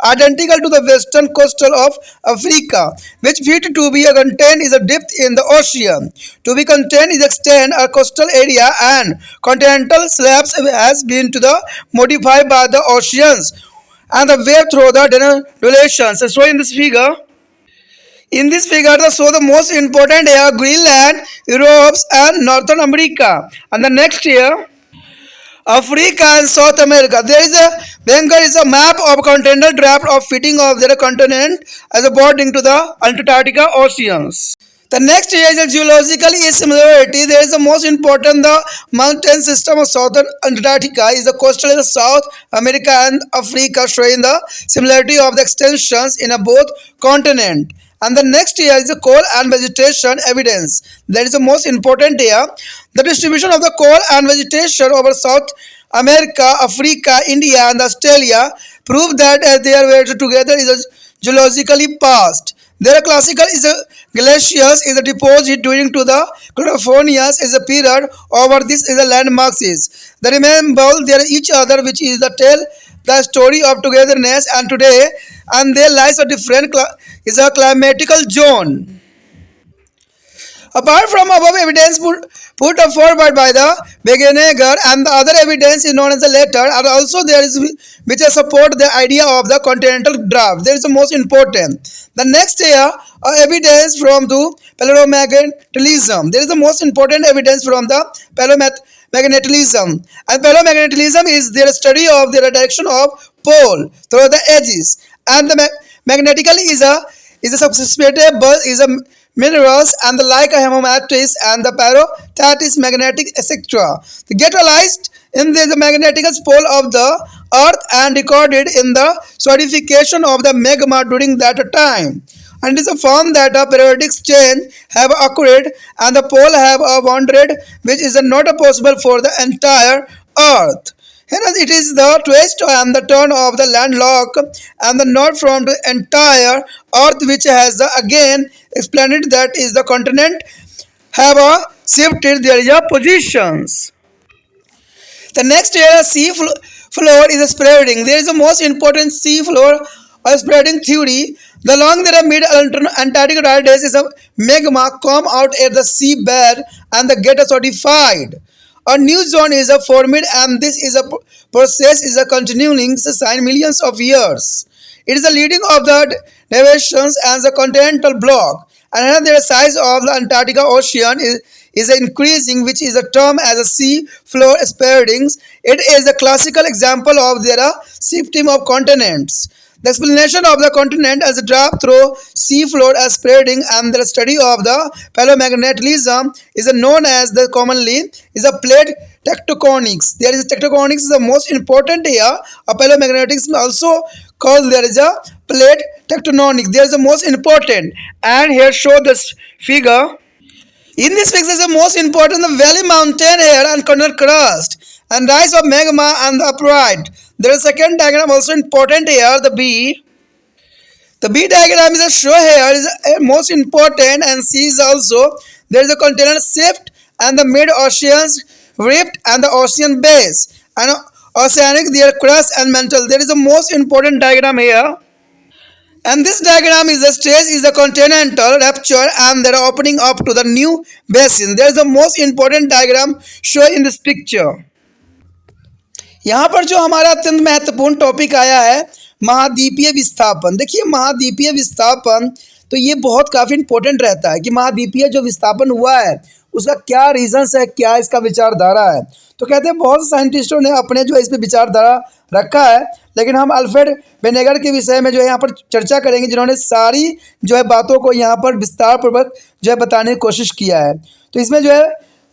identical to the western coastal of Africa, which feat to be contained is a depth in the ocean. To be contained is extend a coastal area and continental slabs has been to the modified by the oceans and the wave through the relations. So in this figure. In this figure, the show the most important here Greenland, Europe, and Northern America. And the next here, Africa and South America. There is a Wenger is a map of continental draft of fitting of their continent as a boarding to the Antarctica oceans. The next here is a geological similarity. There is the most important the mountain system of southern Antarctica is the coastal in South America and Africa, showing the similarity of the extensions in a both continent. And the next here is the coal and vegetation evidence. That is the most important here. The distribution of the coal and vegetation over South America, Africa, India and Australia prove that they are together is geologically past. Their classical is a glaciers is a deposit during to the Californias is a period over this is a landmarks is. They remember their each other which is the tell the story of togetherness and today and their lives are different is a climatical zone. Apart from above evidence put forward by the beginner and the other evidence is known as the letter, and also there is which support the idea of the continental draft. There is the most important. The next year, evidence from the paleomagnetism. There is the most important evidence from the paleomagnetism. And paleomagnetism is their study of the direction of pole through the edges. And the magnetical is a substitutable is a minerals and the like hematitis and the parotatis magnetic etc. They get realized in the magnetic pole of the earth and recorded in the solidification of the magma during that time. And it is a form that a periodic change have occurred and the pole have wandered which is not possible for the entire earth. Hence, it is the twist and the turn of the landlock and the not from the entire earth which has again explained that is the continent have shifted their positions. The next area sea floor is spreading. There is the most important sea floor spreading theory. The long there are mid-Antarctic days is a magma come out at the seabed and the get solidified. A new zone is formed and this is a process is a continuing sign millions of years. It is the leading of the deviations and the continental block. And the size of the Antarctic Ocean is increasing, which is a term as a sea floor spreading. It is a classical example of their shifting of continents. The explanation of the continent as a drop through sea floor as spreading and the study of the paleomagnetism is known as the commonly is a plate tectonics. There is tectonics is the most important here. A paleomagnetism also called there is a plate tectonic. There is the most important and here show this figure. In this figure is the most important the valley mountain here and continental crust and rise of magma and the upright. There is a second diagram also important here, the B. The B diagram is a show here is most important and C is also there is a continental shift and the mid-oceans rift and the ocean base and oceanic their crust and mantle. There is the most important diagram here. And this diagram is the stage is the continental rupture and they are opening up to the new basin. There is the most important diagram shown in this picture. यहाँ पर जो हमारा अत्यंत महत्वपूर्ण topic आया है महाद्वीपीय विस्थापन। देखिए महाद्वीपीय विस्थापन तो ये बहुत काफ़ी इंपॉर्टेंट रहता है कि महाद्वीपीय जो विस्थापन हुआ है उसका क्या रीजंस है, क्या इसका विचारधारा है। तो कहते हैं बहुत साइंटिस्टों ने अपने जो है इस पर विचारधारा रखा है, लेकिन हम अल्फ्रेड वेनेगर के विषय में जो है यहाँ पर चर्चा करेंगे जिन्होंने सारी जो है बातों को यहाँ पर विस्तार पूर्वक जो है बताने की कोशिश किया है। तो इसमें जो है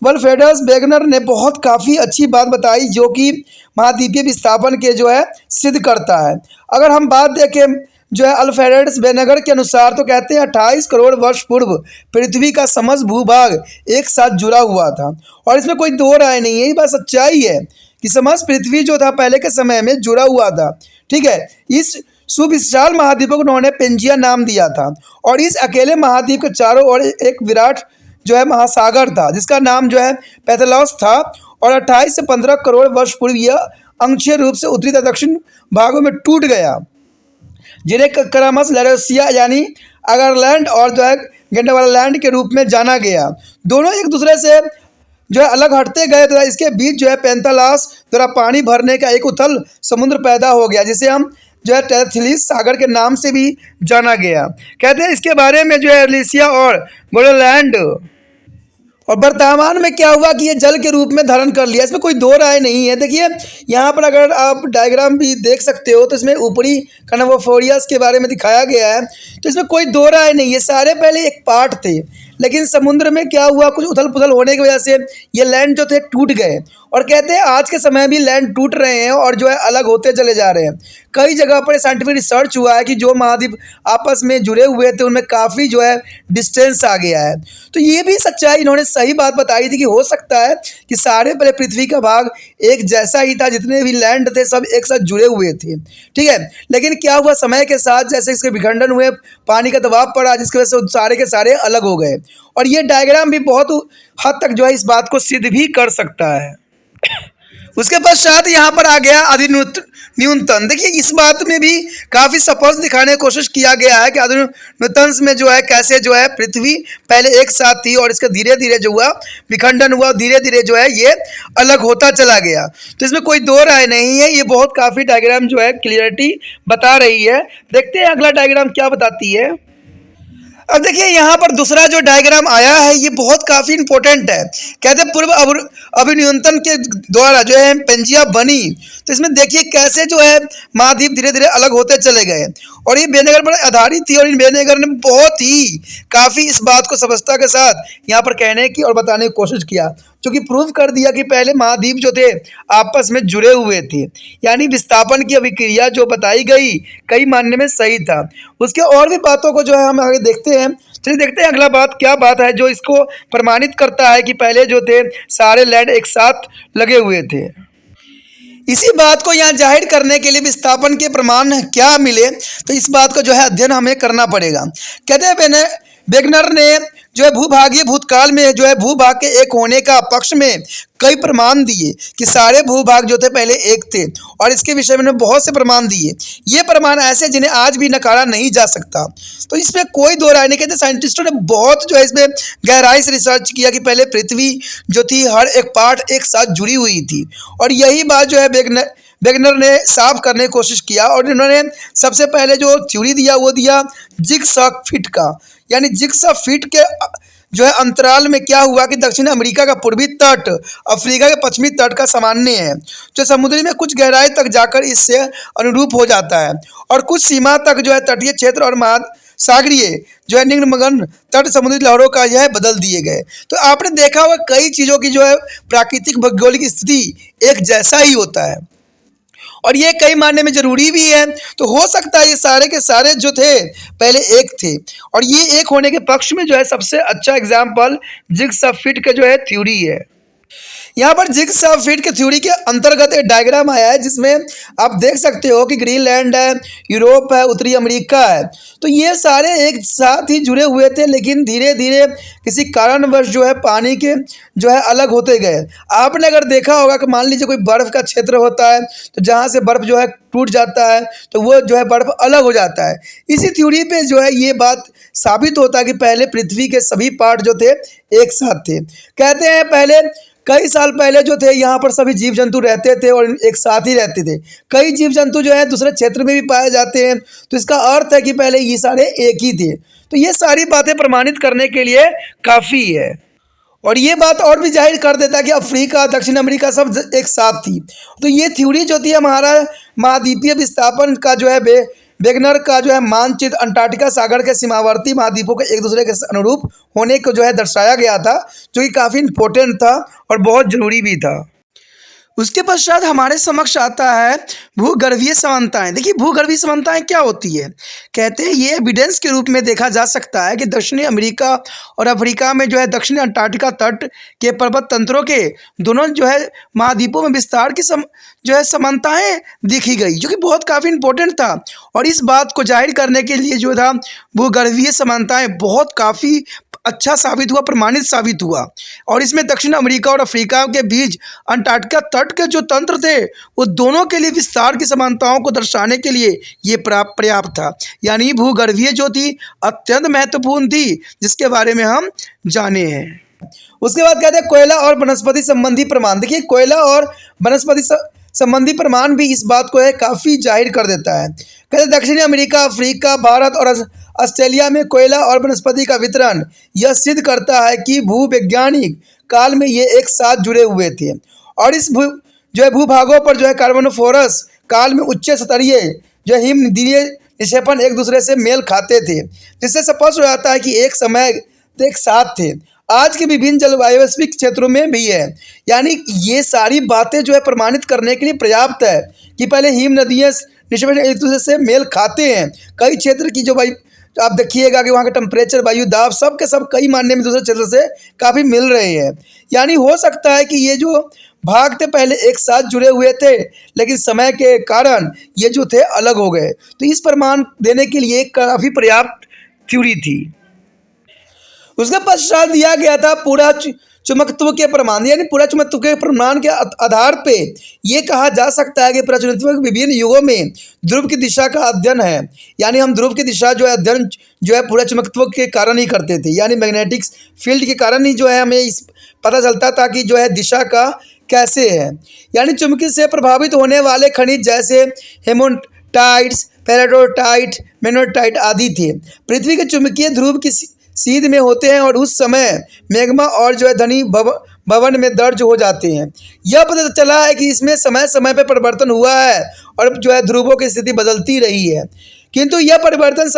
वल्फ्रेडस वेगनर ने बहुत काफ़ी अच्छी बात बताई जो कि महाद्वीपीय विस्थापन के जो है सिद्ध करता है। अगर हम बात देखें जो है अल्फ्रेडस वेनेगर के अनुसार तो कहते हैं 28 करोड़ वर्ष पूर्व पृथ्वी का समस्त भूभाग एक साथ जुड़ा हुआ था और इसमें कोई दो राय नहीं है, ये बात सच्चाई है कि समस्त पृथ्वी जो था पहले के समय में जुड़ा हुआ था। ठीक है, इस सुविशाल महाद्वीप को उन्होंने पेंजिया नाम दिया था और इस अकेले महाद्वीप के चारों ओर एक विराट जो है महासागर था जिसका नाम जो है पैथलॉस था और 28 से 15 करोड़ वर्ष पूर्व यह अंशीय रूप से उत्तरी तथा दक्षिण भागों में टूट गया जिन्हें क्रमश लैरोसिया यानी अगरलैंड और जो है गेंडवालैंड के रूप में जाना गया। दोनों एक दूसरे से जो है अलग हटते गए तो इसके बीच जो है पेंथालॉस द्वारा पानी भरने का एक उथल समुद्र पैदा हो गया जिसे हम जो है टेथिलिस सागर के नाम से भी जाना गया। कहते हैं इसके बारे में जो है एलिसिया और गोलैंड और वर्तमान में क्या हुआ कि ये जल के रूप में धारण कर लिया, इसमें कोई दो राय नहीं है। देखिए यहाँ पर अगर आप डायग्राम भी देख सकते हो तो इसमें ऊपरी कनवोफोरियास के बारे में दिखाया गया है, तो इसमें कोई दो राय नहीं है, सारे पहले एक पार्ट थे लेकिन समुद्र में क्या हुआ, कुछ उथल पुथल होने की वजह से ये लैंड जो थे टूट गए। और कहते हैं आज के समय भी लैंड टूट रहे हैं और जो है अलग होते चले जा रहे हैं। कई जगह पर साइंटिफिक रिसर्च हुआ है कि जो महाद्वीप आपस में जुड़े हुए थे उनमें काफ़ी जो है डिस्टेंस आ गया है। तो ये भी सच्चाई इन्होंने सही बात बताई थी कि हो सकता है कि सारे पहले पृथ्वी का भाग एक जैसा ही था, जितने भी लैंड थे सब एक साथ जुड़े हुए थे, ठीक है। लेकिन क्या हुआ, समय के साथ जैसे इसके विखंडन हुए, पानी का दबाव पड़ा, जिसकी वजह से वो सारे के सारे अलग हो गए। और ये डायग्राम भी बहुत हद तक जो है इस बात को सिद्ध भी कर सकता है। उसके पश्चात यहाँ पर आ गया आदि न्यूनतम। देखिए इस बात में भी काफ़ी स्पष्ट दिखाने की कोशिश किया गया है कि आदि न्यूनतम में जो है कैसे जो है पृथ्वी पहले एक साथ थी और इसका धीरे धीरे जो हुआ विखंडन हुआ, धीरे धीरे जो है ये अलग होता चला गया। तो इसमें कोई दो राय नहीं है, ये बहुत काफ़ी डायग्राम जो है क्लियरिटी बता रही है। देखते हैं अगला डायग्राम क्या बताती है। अब देखिए यहाँ पर दूसरा जो डायग्राम आया है ये बहुत काफ़ी इंपॉर्टेंट है। कहते हैं पूर्व अभिन्यूनतन के द्वारा जो है पेंजिया बनी। तो इसमें देखिए कैसे जो है महाद्वीप धीरे धीरे अलग होते चले गए और ये बेनेगर पर आधारित थी। और इन बेनेगर ने बहुत ही काफ़ी इस बात को स्पष्टता के साथ यहाँ पर कहने की और बताने की कोशिश किया, जो कि प्रूव कर दिया कि पहले महाद्वीप जो थे आपस में जुड़े हुए थे। यानी विस्थापन की अभिक्रिया जो बताई गई कई मानने में सही था। उसके और भी बातों को जो है हम आगे देखते हैं। चलिए देखते हैं अगला बात क्या बात है जो इसको प्रमाणित करता है कि पहले जो थे सारे लैंड एक साथ लगे हुए थे। इसी बात को यहाँ जाहिर करने के लिए विस्थापन के प्रमाण क्या मिले, तो इस बात को जो है अध्ययन हमें करना पड़ेगा। कहते हैं वेगनर ने जो है भूभागीय भूतकाल में जो है भूभाग के एक होने का पक्ष में कई प्रमाण दिए कि सारे भूभाग जो थे पहले एक थे, और इसके विषय में बहुत से प्रमाण दिए। ये प्रमाण ऐसे जिन्हें आज भी नकारा नहीं जा सकता। तो इसमें कोई दो राय नहीं। कहते साइंटिस्टों ने बहुत जो है इसमें गहराई से रिसर्च किया कि पहले पृथ्वी जो थी हर एक पार्ट एक साथ जुड़ी हुई थी, और यही बात जो है वेगनर ने साफ करने की कोशिश किया। और इन्होंने सबसे पहले जो थ्योरी दिया वो दिया जिगसॉ फिट का। यानी जिगसॉ फिट के जो है अंतराल में क्या हुआ कि दक्षिण अमेरिका का पूर्वी तट अफ्रीका के पश्चिमी तट का सामान्य है, जो समुद्री में कुछ गहराई तक जाकर इससे अनुरूप हो जाता है, और कुछ सीमा तक जो है तटीय क्षेत्र और महासागरीय जो है निम्नगम तट समुद्री लहरों का यह बदल दिए गए। तो आपने देखा होगा कई चीज़ों की जो है प्राकृतिक भौगोलिक स्थिति एक जैसा ही होता है, और ये कई मायने में जरूरी भी है। तो हो सकता है ये सारे के सारे जो थे पहले एक थे, और ये एक होने के पक्ष में जो है सबसे अच्छा एग्जाम्पल जिगसॉ फिट का जो है थ्योरी है। यहाँ पर जिगसॉ फिट के थ्योरी के अंतर्गत एक डायग्राम आया है जिसमें आप देख सकते हो कि ग्रीनलैंड है, यूरोप है, उत्तरी अमेरिका है। तो ये सारे एक साथ ही जुड़े हुए थे, लेकिन धीरे धीरे किसी कारणवश जो है पानी के जो है अलग होते गए। आपने अगर देखा होगा कि मान लीजिए कोई बर्फ़ का क्षेत्र होता है, तो जहाँ से बर्फ़ जो है टूट जाता है तो वो जो है बर्फ़ अलग हो जाता है। इसी थ्योरी पे जो है ये बात साबित होता है कि पहले पृथ्वी के सभी पार्ट जो थे एक साथ थे। कहते हैं पहले कई साल पहले जो थे यहाँ पर सभी जीव जंतु रहते थे और एक साथ ही रहते थे। कई जीव जंतु जो है दूसरे क्षेत्र में भी पाए जाते हैं, तो इसका अर्थ है कि पहले ये सारे एक ही थे। तो ये सारी बातें प्रमाणित करने के लिए काफ़ी है, और ये बात और भी जाहिर कर देता है कि अफ्रीका, दक्षिण अमेरिका सब एक साथ थी। तो ये थ्योरी जो थी हमारा महाद्वीपीय विस्थापन का जो है वेगनर का जो है मानचित्र अंटार्कटिका सागर के सीमावर्ती महाद्वीपों के एक दूसरे के अनुरूप होने को जो है दर्शाया गया था, जो कि काफ़ी इम्पोर्टेंट था और बहुत ज़रूरी भी था। उसके पश्चात हमारे समक्ष आता है भूगर्भीय समानताएं। देखिए भूगर्भीय समानताएं क्या होती है। कहते हैं ये एविडेंस के रूप में देखा जा सकता है कि दक्षिणी अमेरिका और अफ्रीका में जो है दक्षिणी अंटार्कटिका तट के पर्वत तंत्रों के दोनों जो है महाद्वीपों में विस्तार की जो है समानताएं देखी गई, जो कि बहुत काफ़ी इंपॉर्टेंट था। और इस बात को जाहिर करने के लिए जो था भूगर्भीय समानताएं बहुत काफ़ी अच्छा साबित हुआ, प्रमाणित साबित हुआ। और इसमें दक्षिण अमेरिका और अफ्रीका के बीच अंटार्कटिका तट के जो तंत्र थे वो दोनों के लिए विस्तार की समानताओं को दर्शाने के लिए ये पर्याप्त था। यानी भूगर्भीय जो थी अत्यंत महत्वपूर्ण थी, जिसके बारे में हम जाने हैं। उसके बाद कहते हैं कोयला और वनस्पति संबंधी प्रमाण। देखिए कोयला और वनस्पति संबंधी प्रमाण भी इस बात को है काफ़ी जाहिर कर देता है। कहते दक्षिणी अमेरिका, अफ्रीका, भारत और ऑस्ट्रेलिया में कोयला और वनस्पति का वितरण यह सिद्ध करता है कि भूवैज्ञानिक काल में ये एक साथ जुड़े हुए थे, और इस जो है भूभागों पर जो है कार्बोनिफोरस काल में उच्च स्तरीय जो हिमनदीय निक्षेपण एक दूसरे से मेल खाते थे, जिससे स्पष्ट हो जाता है कि एक समय एक साथ थे, आज के विभिन्न जलवायु क्षेत्रों में भी है। यानी ये सारी बातें जो है प्रमाणित करने के लिए पर्याप्त है कि पहले हिम नदियाँ निश्चित एक दूसरे से मेल खाते हैं। कई क्षेत्र की जो भाई आप देखिएगा कि वहाँ का टेम्परेचर, वायु दाब सब के सब कई मायने में दूसरे क्षेत्र से काफ़ी मिल रहे हैं। यानी हो सकता है कि ये जो भाग थे पहले एक साथ जुड़े हुए थे, लेकिन समय के कारण ये जो थे अलग हो गए। तो इस प्रमाण देने के लिए काफ़ी पर्याप्त थ्योरी थी। उसके पश्चात दिया गया था पूरा चुंबकत्व के प्रमाण, यानी पूरा चुंबकत्व के प्रमाण के आधार पे ये कहा जा सकता है कि पूरा चुंबकत्व विभिन्न युगों में ध्रुव की दिशा का अध्ययन है। यानी हम ध्रुव की दिशा जो है अध्ययन जो है पूरा चुंबकत्व के कारण ही करते थे, यानी मैग्नेटिक फील्ड के कारण ही जो है हमें इस पता चलता था कि जो है दिशा का कैसे है। यानी चुंबकीय से प्रभावित होने वाले खनिज जैसे हेमोटाइट्स, पेरिडोटाइट, मैग्नेटाइट आदि थे, पृथ्वी के चुंबकीय ध्रुव की सीध में होते हैं और उस समय मैग्मा और जो है धनी भवन में दर्ज हो जाते हैं। यह पता चला है कि इसमें समय समय पर परिवर्तन हुआ है और जो है ध्रुवों की स्थिति बदलती रही है, किंतु यह परिवर्तन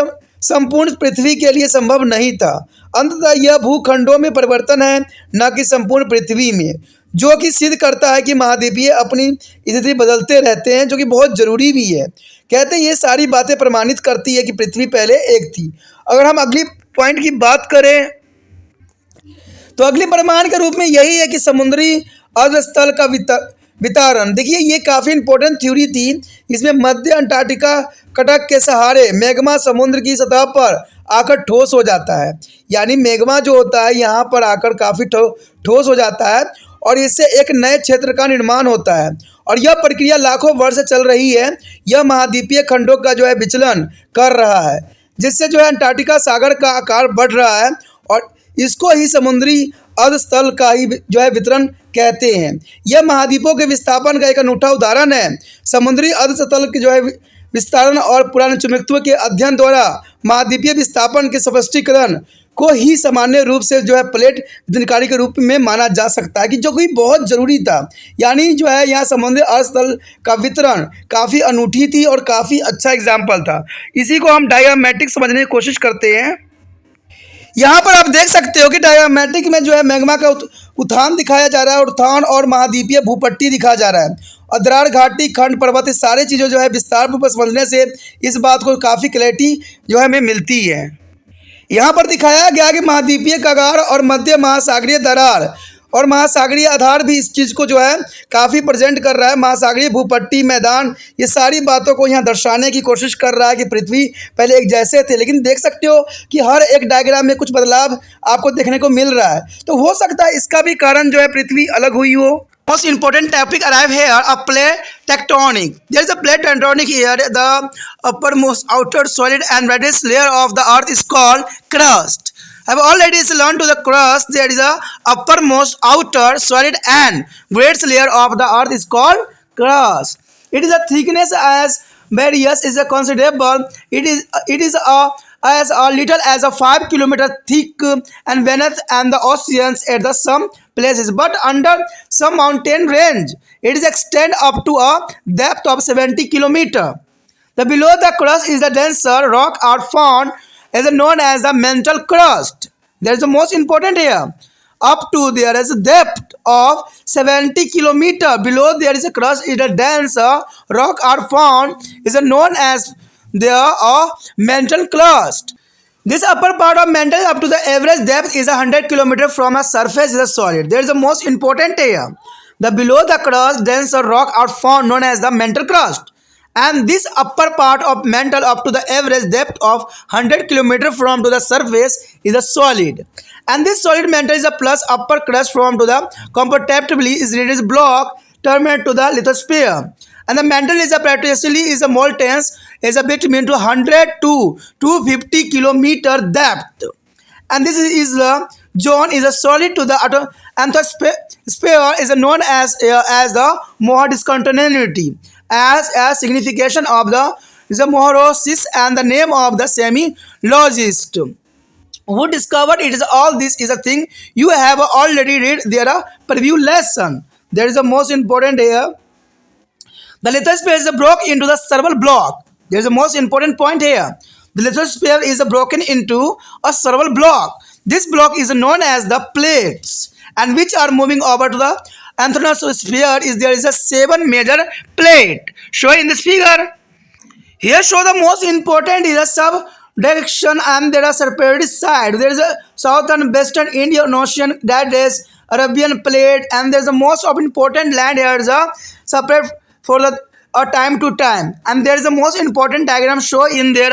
संपूर्ण पृथ्वी के लिए संभव नहीं था। अंततः यह भूखंडों में परिवर्तन है, न कि संपूर्ण पृथ्वी में, जो कि सिद्ध करता है कि महाद्वीपीय अपनी स्थिति बदलते रहते हैं, जो कि बहुत ज़रूरी भी है। कहते हैं ये सारी बातें प्रमाणित करती है कि पृथ्वी पहले एक थी। अगर हम अगली पॉइंट की बात करें तो अगले प्रमाण के रूप में यही है कि समुद्री अर्धस्थल का वितारण। देखिए ये काफ़ी इंपॉर्टेंट थ्योरी थी। इसमें मध्य अंटार्कटिका कटक के सहारे मैग्मा समुद्र की सतह पर आकर ठोस हो जाता है। यानी मैग्मा जो होता है यहाँ पर आकर काफ़ी ठोस हो जाता है और इससे एक नए क्षेत्र का निर्माण होता है और यह प्रक्रिया लाखों वर्ष से चल रही है। यह महाद्वीपीय खंडों का जो है विचलन कर रहा है, जिससे जो है अंटार्कटिका सागर का आकार बढ़ रहा है और इसको ही समुद्री अर्धस्थल का ही जो है वितरण कहते हैं। यह महाद्वीपों के विस्थापन का एक अनूठा उदाहरण है। समुद्री अर्धस्थल के जो है विस्तारण और पुराने चुंबकत्व के अध्ययन द्वारा महाद्वीपीय विस्थापन के स्पष्टीकरण को ही सामान्य रूप से जो है प्लेट वितरणकारी के रूप में माना जा सकता है, कि जो कि बहुत ज़रूरी था। यानी जो है यहाँ समुद्री अर्धस्थल का वितरण काफ़ी अनूठी थी और काफ़ी अच्छा एग्जाम्पल था। इसी को हम डायग्रामेटिक समझने की कोशिश करते हैं। यहाँ पर आप देख सकते हो कि डायग्रामेटिक में जो है मैग्मा का उत्थान दिखाया जा रहा है, उत्थान और महाद्वीपीय भूपट्टी दिखाया जा रहा है और दरार घाटी, खंड, पर्वत, इस सारी चीज़ें जो है विस्तार रूप से समझने से इस बात को काफ़ी क्लैरिटी जो है हमें मिलती है। यहाँ पर दिखाया गया कि महाद्वीपीय कगार और मध्य महासागरीय दरार और महासागरीय आधार भी इस चीज़ को जो है काफ़ी प्रेजेंट कर रहा है। महासागरीय भूपट्टी, मैदान, ये सारी बातों को यहाँ दर्शाने की कोशिश कर रहा है कि पृथ्वी पहले एक जैसे थे। लेकिन देख सकते हो कि हर एक डायग्राम में कुछ बदलाव आपको देखने को मिल रहा है, तो हो सकता है इसका भी कारण जो है पृथ्वी अलग हुई हो। Most important topic arrive here, a plate tectonic. There is a plate tectonic here. The uppermost outer solid and reddish layer of the earth is called crust. I have already learned to the crust. There is a uppermost outer solid and greatest layer of the earth is called crust. It is a thickness as various is a considerable. It is as little as a 5 kilometer thick and beneath and the oceans at the some places, but under some mountain range it is extend up to a depth of 70 kilometer. The below the crust is the denser rock are found as known as the mantle crust. There is the most important here. Up to there is a depth of 70 kilometer. Below there is a crust is a denser rock are found is known as there a mantle crust. This upper part of mantle up to the average depth is 100 km from a surface is a solid. There is the most important here. The below the crust denser rock are found known as the mantle crust. And this upper part of mantle up to the average depth of 100 km from to the surface is a solid. And this solid mantle is a plus upper crust from to the comparatively is reddish block terminate to the lithosphere. And the mantle is a practically is a molten is a between 100 to 250 kilometer depth. And this is the zone is a solid to the atmosphere is known as the Mohr discontinuity as a signification of the is a Mohorosis and the name of the semi-logist who discovered it is all this is a thing you have already read there a preview lesson. There is the most important here. The lithosphere is broken into the several block. There is the most important point here. The lithosphere is broken into a several block. This block is known as the plates, and which are moving over to the asthenosphere. Is there is a 7 major plate shown in this figure. Here show the most important is a subduction and there are separated side. There is a south and western Indian Ocean, that is Arabian plate, and there is the most of important land here is a separate for the time to time, and there is the most important diagram show in there.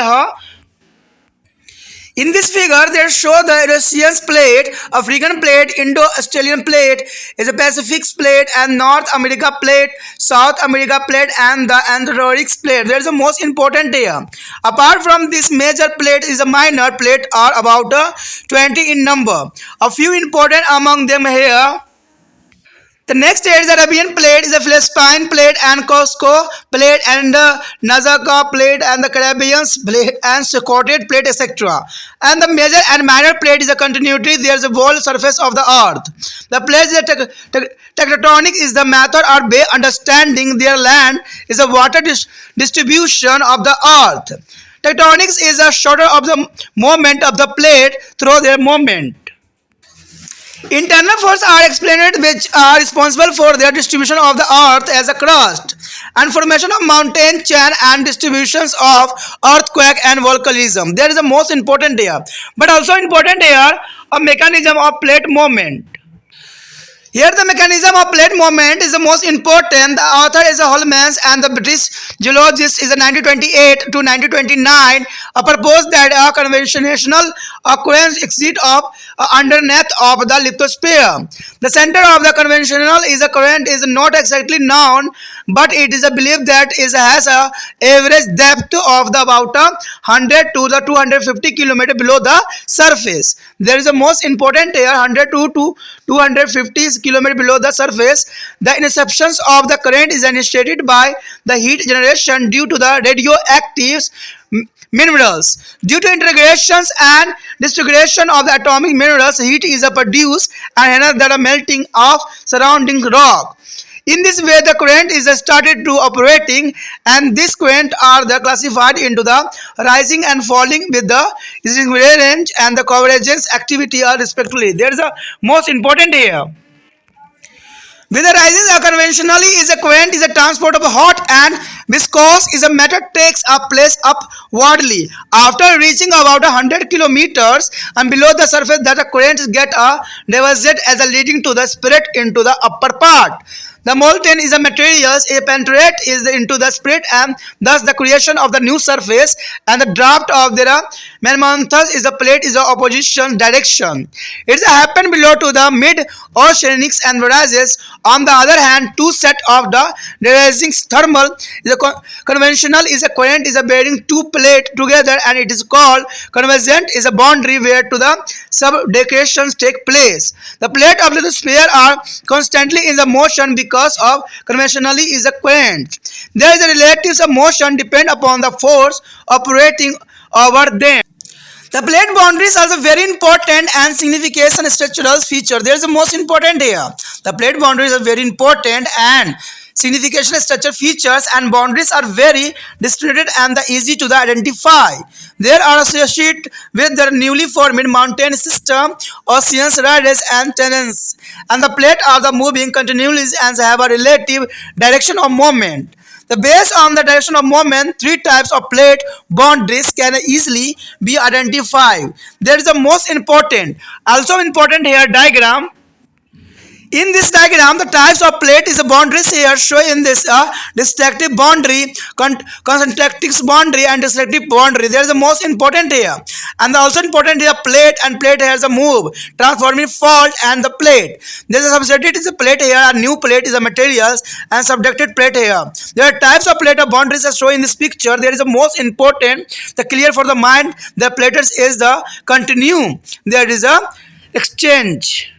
In this figure, they show the Eurasian plate, African plate, Indo-Australian plate, is a Pacific plate, and North America plate, South America plate, and the Antarctic plate. There is the most important here. Apart from this major plate is a minor plate, are about 20 in number. A few important among them here. The next is the Arabian plate, is the Philistine plate and Cusco plate and the Nazca plate and the Caribbean plate and Socotra plate, etc. And the major and minor plate is a continuity. There is a whole surface of the earth. The plate is a tectonic is the method or way understanding their land is a water distribution of the earth. Tectonics is a shorter of the movement of the plate through their movement. Internal forces are explained which are responsible for their distribution of the earth as a crust and formation of mountain chain and distributions of earthquake and volcanism. There is the most important here. But also important here a mechanism of plate movement. Here the mechanism of plate movement is the most important. The author is a Holmes and the British geologist is a 1928 to 1929 proposed that a conventional occurrence exit of underneath of the lithosphere. The center of the conventional is a current is not exactly known, but it is a belief that it has a average depth of the about 100 to the 250 kilometer below the surface. There is a most important here 100 to 250 kilometer below the surface. The inception of the current is initiated by the heat generation due to the radioactive minerals. Due to integrations and disintegration of the atomic minerals, heat is produced and hence the melting of surrounding rock. In this way, the current is started to operating, and this current are the classified into the rising and falling with the range and the convergence activity are respectively. There is a most important here. With the rising conventionally is a current is a transport of hot and viscous is a matter takes a place upwardly after reaching about 100 kilometers and below the surface that the current get a diverged as a leading to the spirit into the upper part. The molten is a materials, a penetrate is into the spirit and thus the creation of the new surface and the draft of their metamorphosis is the plate is the opposition direction. It happen below to the mid oceanics and whereas on the other hand two set of the rising thermal is a conventional is a current is a bearing two plate together and it is called convergent is a boundary where to the subdecations take place. The plate of the sphere are constantly in the motion because of conventionally is a current. There is a relative motion depend upon the force operating over them. The plate boundaries are a very important and significant structural feature. There is the most important here. The plate boundaries are very important and significant structural features and boundaries are very distributed and easy to identify. They are associated with the newly formed mountain system, oceans, ridges and terrains. And the plate are the moving continually and have a relative direction of movement. Based on the direction of movement, three types of plate boundaries can easily be identified. There is the most important, also important here diagram. In this diagram, the types of plate is a boundaries here show in this destructive boundary, concentric boundary and destructive boundary. There is the most important here. And also important here plate and plate has a move, transforming fault and the plate. There is a substitute is a plate here, a new plate is a materials and subducted plate here. There are types of plate of boundaries as shown in this picture. There is the most important, the clear for the mind, the plates is the continuum. There is a exchange.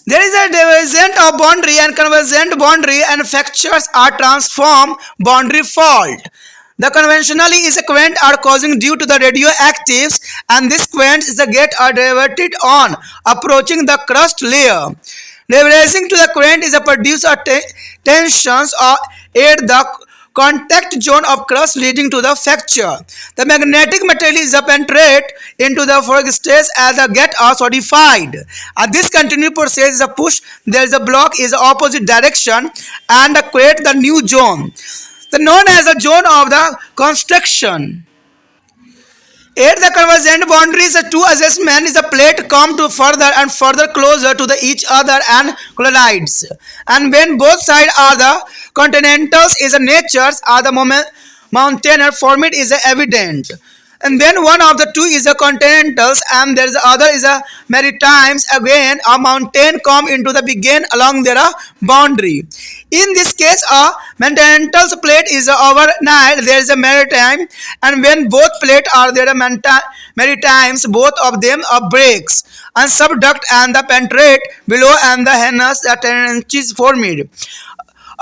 There is a divergent of boundary and convergent boundary and fractures are transformed boundary fault. The conventionally is a current are causing due to the radioactives and this current is a get are diverted on approaching the crust layer. Leveraging to the current is a produce tensions or aid the contact zone of crust leading to the fracture. The magnetic material is penetrate into the fork stage as the get are solidified. This continued process is a push. There is a block is the opposite direction and create the new zone. The known as the zone of the construction. At the convergent boundaries, the two adjustment is a plate come to further and further closer to the each other and collides. And when both sides are the continentals, is a natures are the mountainer form it is evident. And then one of the two is a continentals and there is the other is a maritimes. Again, a mountain come into the begin along their boundary. In this case, a continental plate is overnight. There is a maritime, and when both plates are there, maritimes, both of them are breaks and subduct and the penetrate below and the heinous the tendencies formed.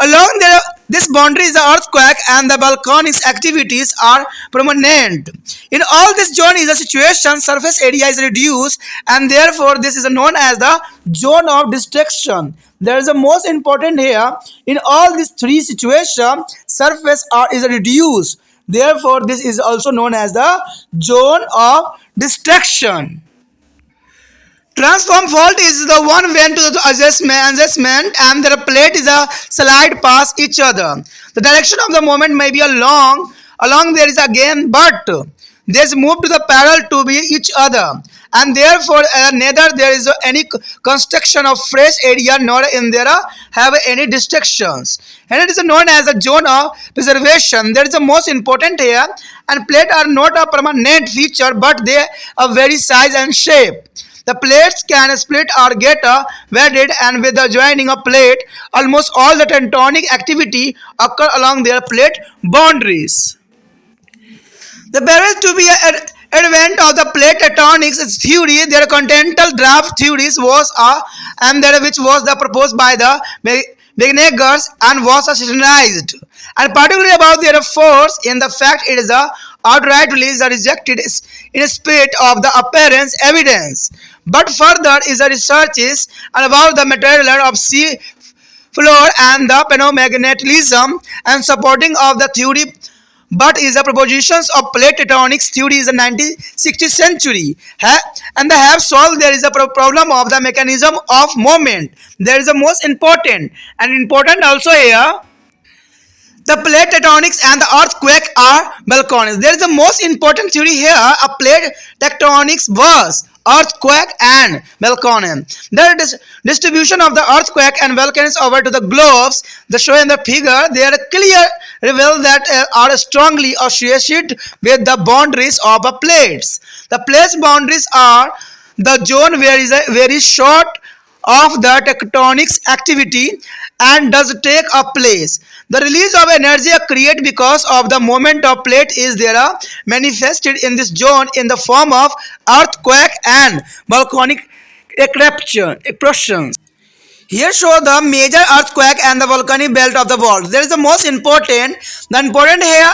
Along this boundary, the earthquake and the volcanic activities are prominent. In all this zone is a situation, surface area is reduced and therefore this is known as the zone of destruction. There is the most important here. In all these three situations, surface is reduced. Therefore, this is also known as the zone of destruction. Transform fault is the one when to the adjustment and the plate is a slide past each other. The direction of the movement may be along there is again, but there's move to the parallel to be each other, and therefore neither there is any construction of fresh area nor in there have any distractions, and it is known as a zone of preservation. That is the most important here, and plate are not a permanent feature but they are vary size and shape. The plates can split or get welded, and with the joining of plate, almost all the tectonic activity occur along their plate boundaries. The barrier to be advent of the plate tectonics theory, their continental draft theories was and that which was the proposed by the beginners and was synchronized, and particularly about their force in the fact it is outrightly rejected in spirit of the appearance evidence. But further is the researches about the material of sea floor and the phenomenalism and supporting of the theory, but is the propositions of plate tectonics theory is the 1960th century and they have solved there is a problem of the mechanism of movement. There is the most important and important also here. The plate tectonics and the earthquake are volcanoes. There is the most important theory here. A plate tectonics was earthquake and volcano. The distribution of the earthquake and volcanoes over to the globes, the show in the figure, they are clear reveal that are strongly associated with the boundaries of the plates. The plates boundaries are the zone where is a very short of the tectonics activity and does take a place. The release of energy created because of the movement of plate is there manifested in this zone in the form of earthquake and volcanic eruptions. Here show the major earthquake and the volcanic belt of the world. There is the most important. The important here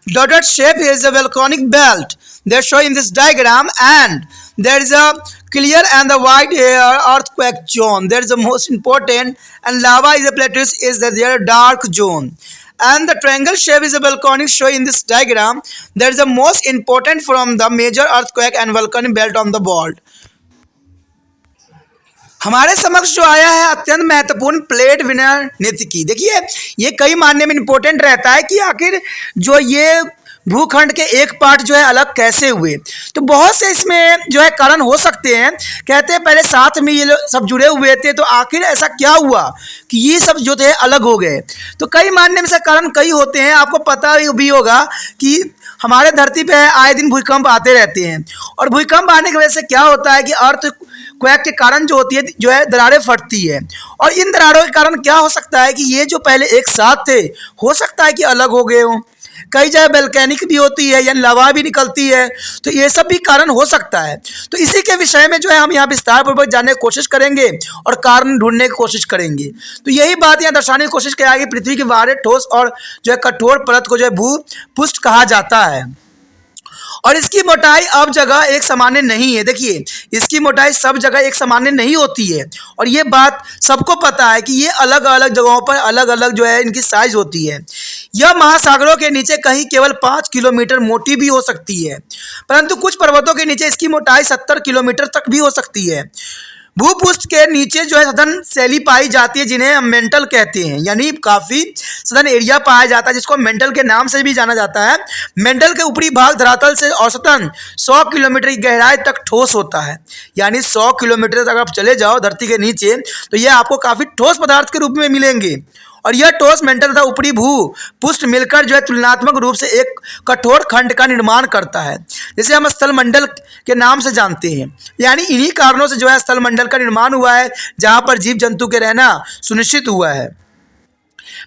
dotted shape is a volcanic belt. They show in this diagram, and there is a clear and the white earthquake zone. There is the most important, and lava is a plateau is their dark zone. And the triangle shape is a volcanic show in this diagram. There is the most important from the major earthquake and volcanic belt on the world. हमारे समक्ष जो आया है अत्यंत महत्वपूर्ण plate विनिर्णितिकी। देखिए ये कई मानने में इंपॉर्टेंट रहता है कि आखिर जो ये भूखंड के एक पार्ट जो है अलग कैसे हुए। तो बहुत से इसमें जो है कारण हो सकते हैं। कहते हैं पहले साथ में ये सब जुड़े हुए थे, तो आखिर ऐसा क्या हुआ कि ये सब जो थे अलग हो गए। तो कई मानने में से कारण कई होते हैं। आपको पता भी होगा कि हमारे धरती पे आए दिन भूकंप आते रहते हैं, और भूकंप आने की वजह से क्या होता है कि अर्थक्वेक के कारण जो होती है जो है दरारें फटती है, और इन दरारों के कारण क्या हो सकता है कि ये जो पहले एक साथ थे हो सकता है कि अलग हो गए हों। कई जगह वोल्केनिक भी होती है, यानी लावा भी निकलती है, तो ये सब भी कारण हो सकता है। तो इसी के विषय में जो है हम यहाँ विस्तार पूर्वक जानने की कोशिश करेंगे और कारण ढूंढने की कोशिश करेंगे। तो यही बात यहाँ दर्शाने की कोशिश करेंगे। पृथ्वी के बाहर ठोस और जो है कठोर परत को जो है भूपृष्ठ कहा जाता है, और इसकी मोटाई अब जगह एक सामान्य नहीं है। देखिए इसकी मोटाई सब जगह एक सामान्य नहीं होती है, और ये बात सबको पता है कि ये अलग अलग जगहों पर अलग अलग जो है इनकी साइज होती है। यह महासागरों के नीचे कहीं केवल 5 किलोमीटर मोटी भी हो सकती है, परंतु कुछ पर्वतों के नीचे इसकी मोटाई 70 किलोमीटर तक भी हो सकती है। भूपृष्ठ के नीचे जो है सघन शैली पाई जाती है, जिन्हें हम मेंटल कहते हैं, यानी काफ़ी सघन एरिया पाया जाता है, जिसको मेंटल के नाम से भी जाना जाता है। मेंटल के ऊपरी भाग धरातल से औसतन 100 किलोमीटर की गहराई तक ठोस होता है, यानी 100 किलोमीटर तक आप चले जाओ धरती के नीचे तो यह आपको काफ़ी ठोस पदार्थ के रूप में मिलेंगे। और यह ठोस मेंटल तथा ऊपरी भू पृष्ठ मिलकर जो है तुलनात्मक रूप से एक कठोर खंड का निर्माण करता है, जिसे हम स्थल मंडल के नाम से जानते हैं। यानी इन्हीं कारणों से जो है स्थल मंडल का निर्माण हुआ है, जहाँ पर जीव जंतु के रहना सुनिश्चित हुआ है।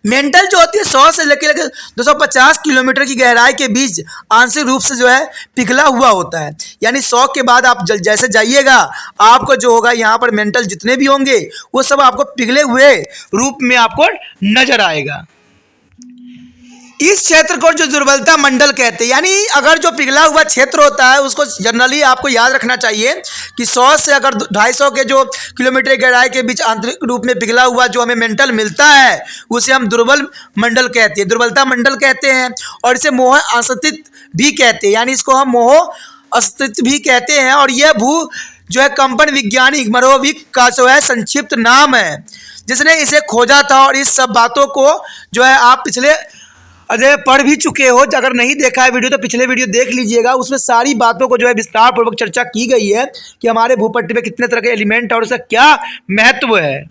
मेंटल जो होती है 100 से लेकर 250 किलोमीटर की गहराई के बीच आंशिक रूप से जो है पिघला हुआ होता है, यानी 100 के बाद आप जैसे जाइएगा आपको जो होगा यहाँ पर मेंटल जितने भी होंगे वो सब आपको पिघले हुए रूप में आपको नजर आएगा। इस क्षेत्र को जो दुर्बलता मंडल कहते हैं, यानी अगर जो पिघला हुआ क्षेत्र होता है उसको जनरली आपको याद रखना चाहिए कि 100 से अगर 250 के जो किलोमीटर गहराई के बीच आंतरिक रूप में पिघला हुआ जो हमें मेंटल मिलता है उसे हम दुर्बल मंडल कहते हैं, दुर्बलता मंडल कहते हैं। और इसे मोह अस्तित्व भी कहते हैं, यानी इसको हम मोह अस्तित्व भी कहते हैं। और यह भू जो है कंपन वैज्ञानिक मरोविक का जो है संक्षिप्त नाम है, जिसने इसे खोजा था। और इस सब बातों को जो है आप पिछले अरे पढ़ भी चुके हो, अगर नहीं देखा है वीडियो तो पिछले वीडियो देख लीजिएगा, उसमें सारी बातों को जो है विस्तार पूर्वक चर्चा की गई है कि हमारे भूपट्ट में कितने तरह के एलिमेंट और उसका क्या महत्व है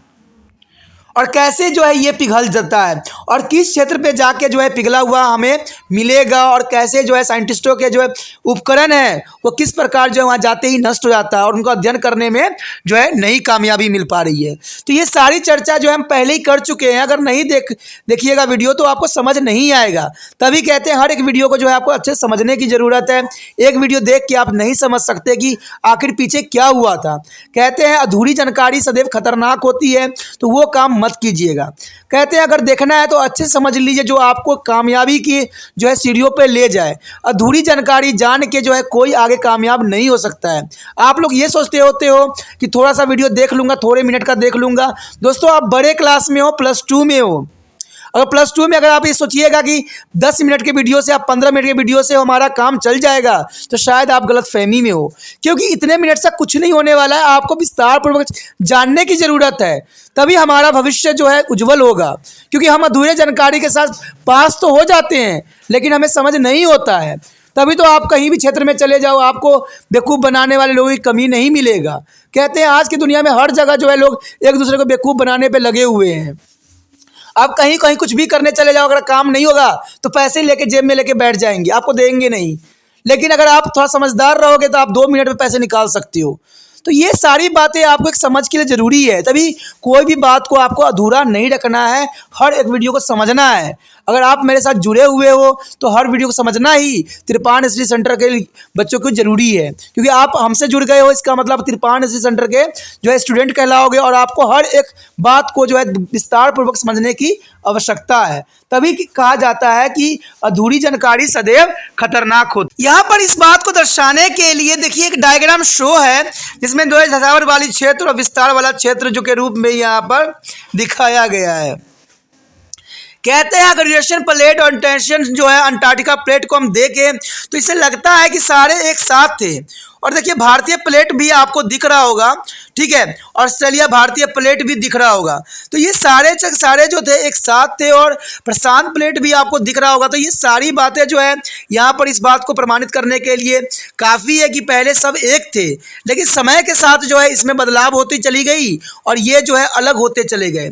और कैसे जो है ये पिघल जाता है और किस क्षेत्र पे जाके जो है पिघला हुआ हमें मिलेगा और कैसे जो है साइंटिस्टों के जो है उपकरण है वो किस प्रकार जो है वहाँ जाते ही नष्ट हो जाता है और उनको अध्ययन करने में जो है नई कामयाबी मिल पा रही है। तो ये सारी चर्चा जो है हम पहले ही कर चुके हैं, अगर नहीं देखिएगा वीडियो तो आपको समझ नहीं आएगा। तभी कहते हैं हर एक वीडियो को जो है आपको अच्छे समझने की ज़रूरत है। एक वीडियो देख के आप नहीं समझ सकते कि आखिर पीछे क्या हुआ था। कहते हैं अधूरी जानकारी सदैव खतरनाक होती है, तो वो काम मत कीजिएगा। कहते हैं अगर देखना है तो अच्छे समझ लीजिए जो आपको कामयाबी की जो है सीढ़ियों पे ले जाए। अधूरी जानकारी जान के जो है कोई आगे कामयाब नहीं हो सकता है। आप लोग ये सोचते होते हो कि थोड़ा सा वीडियो देख लूँगा, थोड़े मिनट का देख लूँगा। दोस्तों आप बड़े क्लास में हो, +2 में हो, अगर +2 में अगर आप ये सोचिएगा कि 10 मिनट के वीडियो से आप 15 मिनट के वीडियो से हमारा काम चल जाएगा तो शायद आप गलत फहमी में हो, क्योंकि इतने मिनट से कुछ नहीं होने वाला है। आपको विस्तार पूर्वक जानने की ज़रूरत है, तभी हमारा भविष्य जो है उज्जवल होगा। क्योंकि हम अधूरे जानकारी के साथ पास तो हो जाते हैं लेकिन हमें समझ नहीं होता है। तभी तो आप कहीं भी क्षेत्र में चले जाओ आपको बेवकूफ़ बनाने वाले लोगों की कमी नहीं मिलेगा। कहते हैं आज की दुनिया में हर जगह जो है लोग एक दूसरे को बेवकूफ़ बनाने पर लगे हुए हैं। आप कहीं कहीं कुछ भी करने चले जाओ, अगर काम नहीं होगा तो पैसे लेके जेब में लेके बैठ जाएंगे, आपको देंगे नहीं। लेकिन अगर आप थोड़ा समझदार रहोगे तो आप 2 मिनट में पैसे निकाल सकते हो। तो ये सारी बातें आपको एक समझ के लिए ज़रूरी है, तभी कोई भी बात को आपको अधूरा नहीं रखना है, हर एक वीडियो को समझना है। अगर आप मेरे साथ जुड़े हुए हो तो हर वीडियो को समझना ही तिरपान स्टडी सेंटर के बच्चों को ज़रूरी है, क्योंकि आप हमसे जुड़ गए हो इसका मतलब तिरपान स्टडी सेंटर के जो है स्टूडेंट कहलाओगे और आपको हर एक बात को जो है विस्तार पूर्वक समझने की आवश्यकता है। तभी कहा जाता है कि अधूरी जानकारी सदैव खतरनाक होती है। यहाँ पर इस बात को दर्शाने के लिए देखिए एक डायग्राम शो है जिसमें जो है धसावर वाली क्षेत्र और विस्तार वाला क्षेत्र जो के रूप में यहाँ पर दिखाया गया है। कहते हैं अगर यूरेशियन प्लेट और टेंशन जो है अंटार्कटिका प्लेट को हम देखें तो इससे लगता है कि सारे एक साथ थे। और देखिए भारतीय प्लेट भी आपको दिख रहा होगा, ठीक है, ऑस्ट्रेलिया भारतीय प्लेट भी दिख रहा होगा। तो ये सारे जो थे एक साथ थे और प्रशांत प्लेट भी आपको दिख रहा होगा। तो ये सारी बातें जो है यहाँ पर इस बात को प्रमाणित करने के लिए काफ़ी है कि पहले सब एक थे, लेकिन समय के साथ जो है इसमें बदलाव होती चली गई और ये जो है अलग होते चले गए।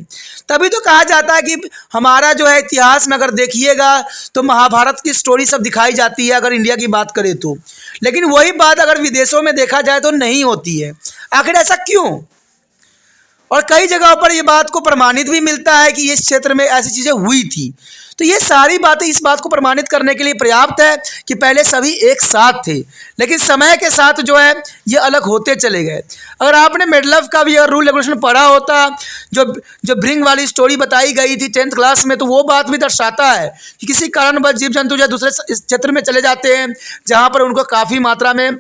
तभी तो कहा जाता है कि हमारा जो है इतिहास में अगर देखिएगा तो महाभारत की स्टोरी सब दिखाई जाती है अगर इंडिया की बात करें तो, लेकिन वही बात अगर विदेशों में देखा जाए तो नहीं होती है। आखिर ऐसा क्यों? और कई जगहों पर यह बात को प्रमाणित भी मिलता है कि इस क्षेत्र में ऐसी चीज़ें हुई थी। तो ये सारी बातें इस बात को प्रमाणित करने के लिए पर्याप्त है कि पहले सभी एक साथ थे, लेकिन समय के साथ जो है ये अलग होते चले गए। अगर आपने मेडलफ का भी अगर रूल रेगुलेशन पढ़ा होता, जो ब्रिंग वाली स्टोरी बताई गई थी 10th क्लास में, तो वो बात भी दर्शाता है कि किसी कारणवश जीव जंतु जो दूसरे क्षेत्र में चले जाते हैं जहाँ पर उनको काफ़ी मात्रा में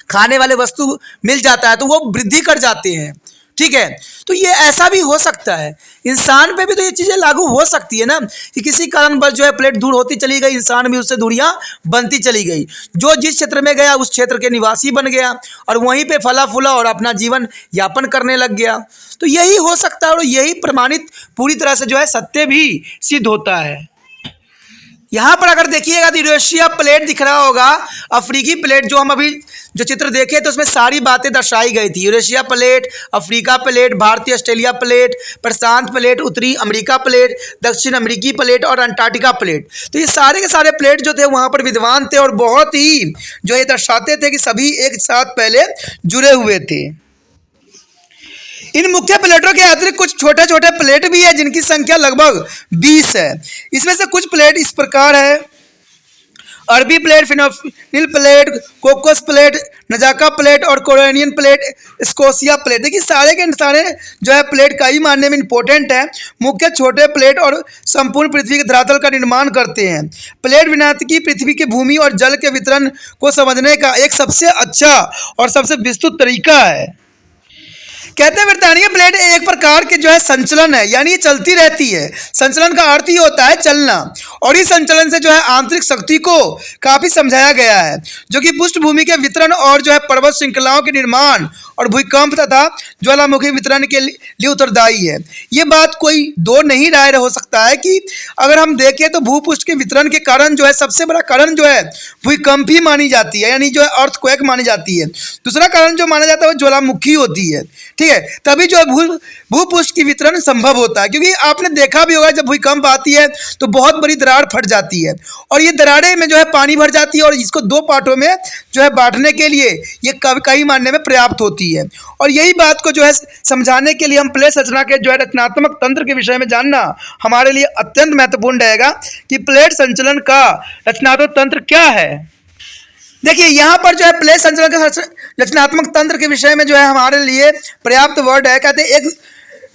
खाने वाले वस्तु मिल जाता है तो वो वृद्धि कर जाते हैं, ठीक है। तो ये ऐसा भी हो सकता है, इंसान पे भी तो ये चीज़ें लागू हो सकती है ना, कि किसी कारणवश जो है प्लेट दूर होती चली गई, इंसान भी उससे दूरियां बनती चली गई, जो जिस क्षेत्र में गया उस क्षेत्र के निवासी बन गया और वहीं पे फला फूला और अपना जीवन यापन करने लग गया। तो यही हो सकता है और यही प्रमाणित पूरी तरह से जो है सत्य भी सिद्ध होता है। यहाँ पर अगर देखिएगा तो यूरेशिया प्लेट दिख रहा होगा, अफ्रीकी प्लेट, जो हम अभी जो चित्र देखे तो उसमें सारी बातें दर्शाई गई थी। यूरेशिया प्लेट, अफ्रीका प्लेट, भारतीय ऑस्ट्रेलिया प्लेट, प्रशांत प्लेट, उत्तरी अमेरिका प्लेट, दक्षिण अमेरिकी प्लेट और अंटार्कटिका प्लेट। तो ये सारे के सारे प्लेट जो थे वहाँ पर विद्वान थे और बहुत ही जो ये दर्शाते थे कि सभी एक साथ पहले जुड़े हुए थे। इन मुख्य प्लेटों के अतिरिक्त कुछ छोटे छोटे प्लेट भी है जिनकी संख्या लगभग 20 है। इसमें से कुछ प्लेट इस प्रकार है: अरबी प्लेट, फिनोफिल plate, Cocos plate, Nazca plate और कोरेनियन प्लेट, स्कोशिया प्लेट। देखिए सारे के सारे जो है प्लेट कई मायने में इंपॉर्टेंट है। मुख्य छोटे प्लेट और संपूर्ण पृथ्वी के धरातल का निर्माण करते हैं। प्लेट विज्ञानिकी पृथ्वी की भूमि और जल के वितरण को समझने का एक सबसे अच्छा और सबसे विस्तृत तरीका है। कहते हैं ब्रिटानिया प्लेट एक प्रकार के जो है संचलन है, यानी ये चलती रहती है। संचलन का अर्थ ही होता है चलना, और इस संचलन से जो है आंतरिक शक्ति को काफी समझाया गया है, जो कि पृष्ठभूमि के वितरण और जो है पर्वत श्रृंखलाओं के निर्माण और भूकंप तथा ज्वालामुखी वितरण के लिए उत्तरदायी है। ये बात कोई दो नहीं राय हो सकता है कि अगर हम देखें तो भूपृष्ठ के वितरण के कारण जो है सबसे बड़ा कारण जो है भूकंप ही मानी जाती है, यानी जो है अर्थक्वेक मानी जाती है। दूसरा कारण जो माना जाता है वो ज्वालामुखी होती है, ठीक है। तभी जो है भूपृष्ठ की वितरण संभव होता है, क्योंकि आपने देखा भी होगा जब भूकंप आती है तो बहुत बड़ी दरार फट जाती है और ये दरारें में जो है पानी भर जाती है और इसको दो पार्टों में जो है बांटने के लिए ये कई मानने में पर्याप्त होती है। और यही बात को जो है समझाने के लिए हम प्लेट संरचना के जो है रचनात्मक तंत्र के विषय में जानना हमारे लिए अत्यंत महत्वपूर्ण रहेगा कि प्लेट संचलन का रचनात्मक तंत्र क्या है। देखिए यहाँ पर जो है प्लेट संचलन का रचनात्मक तंत्र के विषय में जो है हमारे लिए पर्याप्त वर्ड है। कहते हैं एक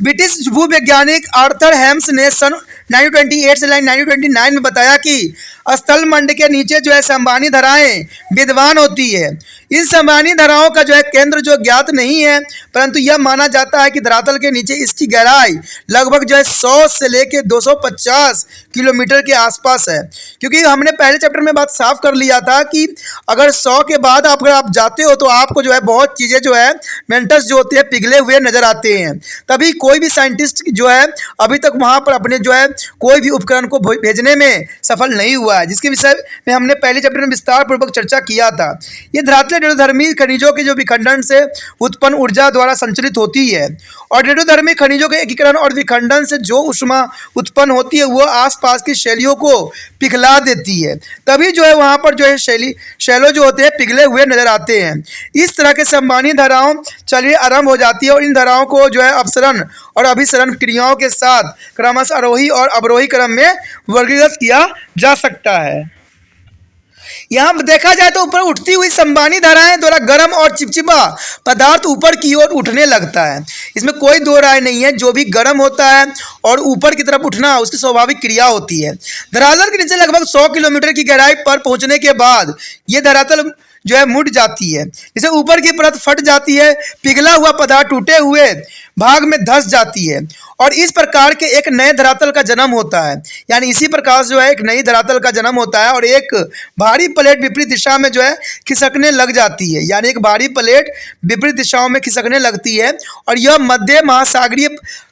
ब्रिटिश भूवैज्ञानिक आर्थर हेम्स ने सन 1928 से 1929 में बताया कि स्थल मंड के नीचे जो है संवहनी धाराएं विद्यमान होती है। इन संवहनी धाराओं का जो है केंद्र जो ज्ञात नहीं है, परंतु यह माना जाता है कि धरातल के नीचे इसकी गहराई लगभग जो है 100 से लेकर 250 किलोमीटर के आसपास है। क्योंकि हमने पहले चैप्टर में बात साफ कर लिया था कि अगर 100 के बाद अगर आप जाते हो तो आपको जो है बहुत चीज़ें जो है मेंटस जो होते हैं पिघले हुए नजर आते हैं। तभी कोई भी साइंटिस्ट जो है अभी तक वहाँ पर अपने जो है कोई भी उपकरण को भेजने में सफल नहीं हुआ है, जिसके विषय में हमने पहले चैप्टर में विस्तार पूर्वक चर्चा किया था। ये धरातलें रेडियोधर्मी खनिजों के जो विखंडन से उत्पन्न ऊर्जा द्वारा संचालित होती है और रेडियोधर्मी खनिजों के एकीकरण और विखंडन से जो ऊष्मा उत्पन्न होती है वो आसपास की शैलियों को पिघला देती है। तभी जो है वहाँ पर जो है शैलों जो होते हैं पिघले हुए नजर आते हैं। इस तरह के संवहनी धाराओं चलिए आरंभ हो जाती है और इन धाराओं को जो है अपसरण और अभिसरण क्रियाओं के साथ क्रमशः आरोही और अवरोही क्रम में वर्गीकृत किया जा सकता है। यहाँ देखा जाए तो ऊपर उठती हुई संवहनी धाराएं द्वारा गर्म और चिपचिपा पदार्थ ऊपर की ओर उठने लगता है। इसमें कोई दो राय नहीं है, जो भी गर्म होता है और ऊपर की तरफ उठना उसकी स्वाभाविक क्रिया होती है। धरातल के नीचे लगभग 100 किलोमीटर की गहराई पर पहुंचने के बाद ये धरातल जो है मुड़ जाती है, जिसे ऊपर की परत फट जाती है, पिघला हुआ पदार्थ टूटे हुए भाग में धंस जाती है और इस प्रकार के एक नए धरातल का जन्म होता है। यानी इसी प्रकार जो है एक नई धरातल का जन्म होता है और एक भारी प्लेट विपरीत दिशा में जो है खिसकने लग जाती है। यानी एक भारी प्लेट विपरीत दिशाओं में खिसकने लगती है और यह मध्य महासागरीय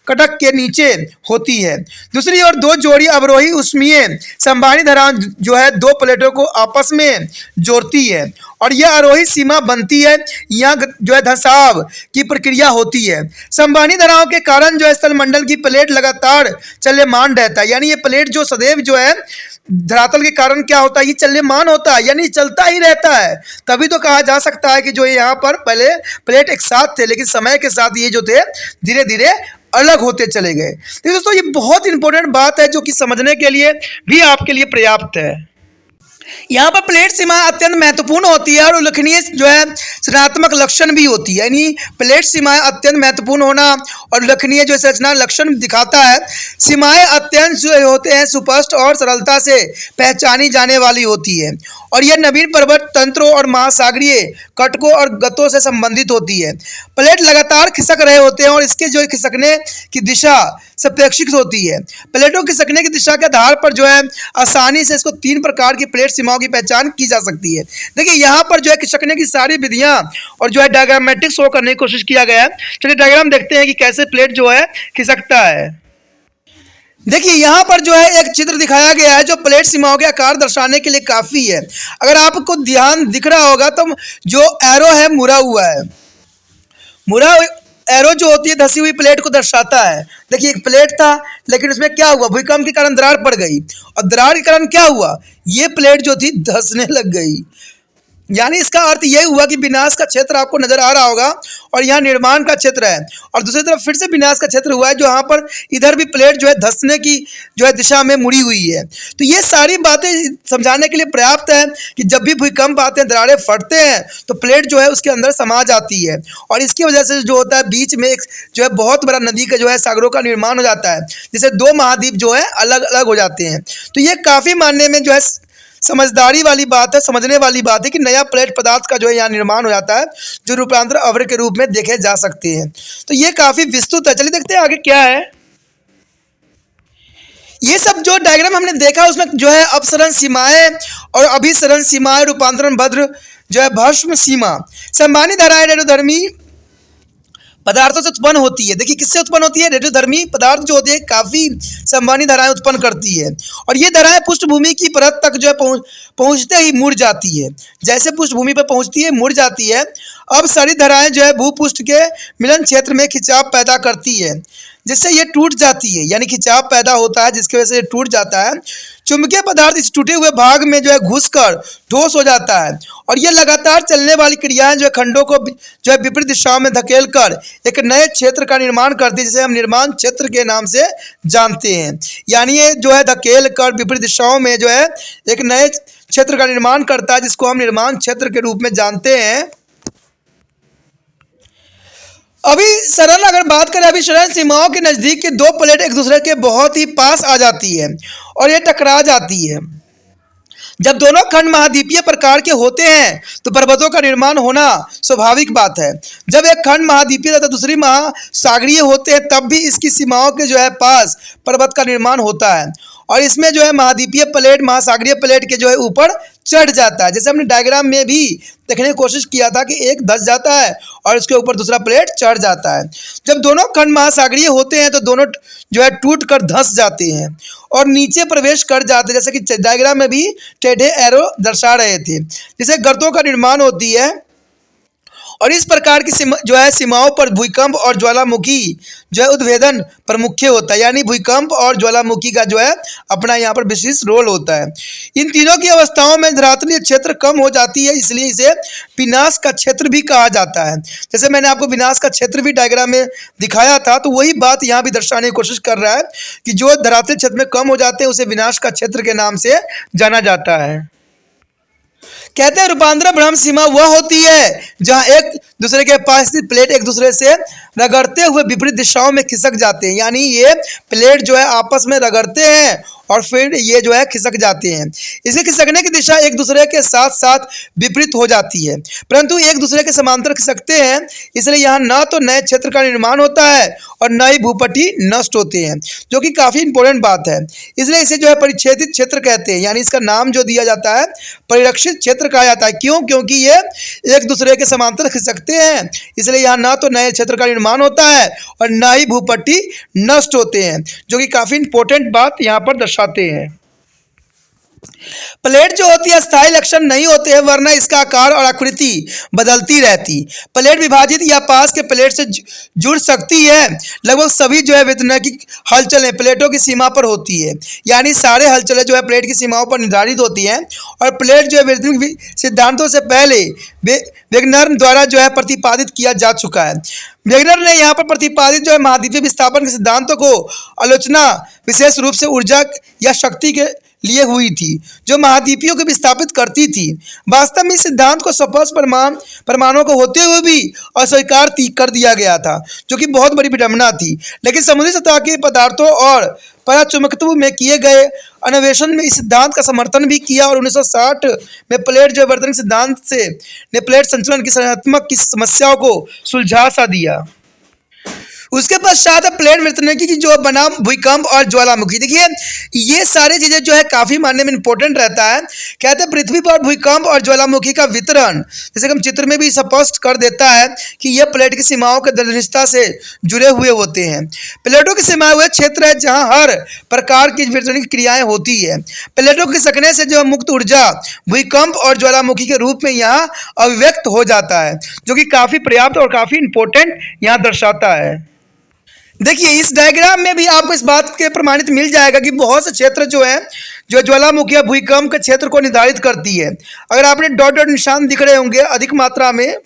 कटक के नीचे होती है। दूसरी ओर दो जोड़ी अवरोही ऊष्मीय संवहनी धाराएं जो है दो प्लेटों को आपस में जोड़ती है और यह आरोही सीमा बनती है। यहाँ जो है धंसाव की प्रक्रिया होती है। संवहनी धाराओं के कारण जो है स्थलमंडल की प्लेट लगातार चलमान रहता है। यानी ये प्लेट जो सदैव जो है धरातल के कारण क्या होता है, ये चलमान होता है, यानी चलता ही रहता है। तभी तो कहा जा सकता है कि जो यहाँ पर पहले प्लेट एक साथ थे, लेकिन समय के साथ ये जो थे धीरे धीरे अलग होते चले गए। तो दोस्तों ये बहुत इंपॉर्टेंट बात है जो कि समझने के लिए भी आपके लिए पर्याप्त है। यहाँ पर प्लेट सीमा अत्यंत महत्वपूर्ण होती है और उल्लेखनीय जो है संरचनात्मक लक्षण भी होती है, यानी प्लेट सीमाएं अत्यंत महत्वपूर्ण होना और उल्लेखनीय जो संरचना लक्षण दिखाता है। सीमाएं अत्यंत जो होते हैं सुस्पष्ट और सरलता से पहचानी जाने वाली होती है और यह नवीन पर्वत तंत्रों और महासागरीय कटकों और गतों से संबंधित होती है। प्लेट लगातार खिसक रहे होते हैं और इसके जो खिसकने की दिशा सापेक्षिक होती है। प्लेटों की खिसकने की दिशा के आधार पर जो है आसानी से इसको 3 प्रकार की प्लेट सीमाओं की पहचान की जा सकती है। देखिए यहाँ पर जो है खिसकने की सारी विधियां और जो है डायग्रामेटिक शो करने की कोशिश किया गया है। चलिए डायग्राम देखते हैं कि कैसे प्लेट जो है खिसकता है। देखिए यहाँ पर जो है एक चित्र दिखाया गया है जो प्लेट सीमाओं के आकार दर्शाने के लिए काफ़ी है। अगर आपको ध्यान दिख रहा होगा तो जो एरो है मुड़ा हुआ है, मुड़ा एरो जो होती है धसी हुई प्लेट को दर्शाता है। देखिए एक प्लेट था लेकिन उसमें क्या हुआ, भूकंप के कारण दरार पड़ गई और दरार के कारण क्या हुआ, ये प्लेट जो थी धंसने लग गई। यानी इसका अर्थ यह हुआ कि विनाश का क्षेत्र आपको नजर आ रहा होगा और यहाँ निर्माण का क्षेत्र है और दूसरी तरफ फिर से विनाश का क्षेत्र हुआ है जो यहाँ पर इधर भी प्लेट जो है धंसने की जो है दिशा में मुड़ी हुई है। तो ये सारी बातें समझाने के लिए पर्याप्त है कि जब भी भूकंप आते हैं, दरारें फटते हैं तो प्लेट जो है उसके अंदर समा जाती है और इसकी वजह से जो होता है बीच में एक जो है बहुत बड़ा नदी का जो है सागरों का निर्माण हो जाता है, जिससे 2 महाद्वीप जो है अलग अलग हो जाते हैं। तो ये काफ़ी मानने में जो है समझदारी वाली बात है, समझने वाली बात है कि नया प्लेट पदार्थ का जो है यहाँ निर्माण हो जाता है जो रूपांतर अवयव के रूप में देखे जा सकते हैं। तो ये काफ़ी विस्तृत है। चलिए देखते हैं आगे क्या है। ये सब जो डायग्राम हमने देखा उसमें जो है अपसरण सीमाएं और अभिसरण सीमाएं, रूपांतरण भद्र जो है भस्म सीमा, संबानी धाराएं रेडियोधर्मी पदार्थों से उत्पन्न होती है। देखिए किससे उत्पन्न होती है, रेडियोधर्मी पदार्थ जो होती है काफ़ी संबानी धाराएं उत्पन्न करती है और ये धाराएं पृष्ठभूमि की परत तक जो है पहुँचते ही मुड़ जाती है। जैसे पृष्ठभूमि पर पहुँचती है मुड़ जाती है। अब सारी धाराएं जो है भूपृष्ठ के मिलन क्षेत्र में खिंचाव पैदा करती है जिससे ये टूट जाती है, यानी खिंचाव पैदा होता है जिसकी वजह से ये टूट जाता है। चुंबकीय पदार्थ इस टूटे हुए भाग में जो है घुसकर ठोस हो जाता है और ये लगातार चलने वाली क्रियाएं जो है खंडों को जो है विपरीत दिशाओं में धकेल कर एक नए क्षेत्र का निर्माण करती है जिसे हम निर्माण क्षेत्र के नाम से जानते हैं। यानी ये जो है धकेल कर विपरीत दिशाओं में जो है एक नए क्षेत्र का निर्माण करता है जिसको हम निर्माण क्षेत्र के रूप में जानते हैं। अभिसरण अगर बात करें, अभिसरण सीमाओं के नज़दीक के 2 प्लेट एक दूसरे के बहुत ही पास आ जाती है और ये टकरा जाती है। जब दोनों खंड महाद्वीपीय प्रकार के होते हैं तो पर्वतों का निर्माण होना स्वाभाविक बात है। जब एक खंड महाद्वीपीय तथा दूसरी महासागरीय होते हैं तब भी इसकी सीमाओं के जो है पास पर्वत का निर्माण होता है और इसमें जो है महाद्वीपीय प्लेट महासागरीय प्लेट के जो है ऊपर चढ़ जाता है। जैसे हमने डायग्राम में भी देखने की कोशिश किया था कि एक धंस जाता है और इसके ऊपर दूसरा प्लेट चढ़ जाता है। जब दोनों खंड महासागरीय होते हैं तो दोनों जो है टूट कर धंस जाते हैं और नीचे प्रवेश कर जाते हैं, जैसे कि डायग्राम में भी टेढ़े एरो दर्शा रहे थे, जिससे गर्तों का निर्माण होती है। और इस प्रकार की जो है सीमाओं पर भूकंप और ज्वालामुखी जो है उद्भेदन प्रमुख होता है, यानी भूकंप और ज्वालामुखी का जो है अपना यहाँ पर विशेष रोल होता है। इन तीनों की अवस्थाओं में धरातलीय क्षेत्र कम हो जाती है, इसलिए इसे विनाश का क्षेत्र भी कहा जाता है। जैसे मैंने आपको विनाश का क्षेत्र भी डायग्राम में दिखाया था, तो वही बात यहाँ भी दर्शाने की कोशिश कर रहा है कि जो धरातलीय क्षेत्र में कम हो जाते हैं उसे विनाश का क्षेत्र के नाम से जाना जाता है। कहते हैं रूपांतरण भ्रम सीमा वह होती है जहां एक दूसरे के पास स्थित प्लेट एक दूसरे से रगड़ते हुए विपरीत दिशाओं में खिसक जाते हैं, यानी ये प्लेट जो है आपस में रगड़ते हैं और फिर ये जो है खिसक जाते हैं। इसके खिसकने की दिशा एक दूसरे के साथ साथ विपरीत हो जाती है, परंतु एक दूसरे के समांतर खिसकते हैं, इसलिए यहाँ न तो नए क्षेत्र का निर्माण होता है और न ही भूपटि नष्ट होते हैं, जो कि काफ़ी इंपॉर्टेंट बात है। इसलिए इसे जो है परिच्छेदित क्षेत्र कहते हैं, यानी इसका नाम जो दिया जाता है परिरक्षित क्षेत्र कहा जाता है। क्यों? क्योंकि ये एक दूसरे के समांतर खिसकते हैं, इसलिए यहाँ न तो नए क्षेत्र का निर्माण होता है और न ही भूपटि नष्ट होते हैं, जो कि काफ़ी इंपॉर्टेंट बात यहाँ पर दर्शाते हैं। प्लेट जो होती है स्थायी लक्षण नहीं होते हैं, वरना इसका आकार और आकृति बदलती रहती। प्लेट विभाजित या पास के प्लेट से जुड़ सकती है। लगभग सभी जो है वैज्ञानिक हलचलें प्लेटों की सीमा पर होती है, यानी सारे हलचलें जो है प्लेट की सीमाओं पर निर्धारित होती हैं और प्लेट जो है वैज्ञानिक सिद्धांतों से पहले वेगनर द्वारा जो है प्रतिपादित किया जा चुका है। वेगनर ने यहाँ पर प्रतिपादित जो है महाद्वीपीय विस्थापन के सिद्धांतों को आलोचना विशेष रूप से ऊर्जा या शक्ति के लिए हुई थी जो महाद्वीपियों को विस्थापित करती थी। वास्तव में इस सिद्धांत को स्पष्ट प्रमाणों को होते हुए भी अस्वीकार कर दिया गया था, जो कि बहुत बड़ी विडंबना थी। लेकिन समुद्री सतह के पदार्थों और पराचुंबकत्व में किए गए अन्वेषण में इस सिद्धांत का समर्थन भी किया और 1960 में प्लेट जो वर्तन सिद्धांत से ने प्लेट संचलन की संरचनात्मक की समस्याओं को सुलझा सा दिया। उसके पश्चात प्लेट वितरणकी की जो बनाम भूकंप और ज्वालामुखी। देखिए ये सारी चीज़ें जो है काफ़ी मानने में इंपॉर्टेंट रहता है। कहते हैं पृथ्वी पर भूकंप और ज्वालामुखी का वितरण, जैसे कि हम चित्र में भी स्पष्ट कर देता है कि यह प्लेट की सीमाओं के दृढ़ता से जुड़े हुए होते हैं। प्लेटों की सीमाएं वह क्षेत्र है जहाँ हर प्रकार की वितरण क्रियाएँ होती है। प्लेटों के खिसकने से जो मुक्त ऊर्जा भूकंप और ज्वालामुखी के रूप में यहाँ अभिव्यक्त हो जाता है, जो कि काफ़ी पर्याप्त और काफ़ी इंपॉर्टेंट यहाँ दर्शाता है। देखिए इस डायग्राम में भी आपको इस बात के प्रमाणित मिल जाएगा कि बहुत से क्षेत्र जो है जो ज्वालामुखी या भूकंप के क्षेत्र को निर्धारित करती है। अगर आपने डॉट डॉट निशान दिख रहे होंगे अधिक मात्रा में,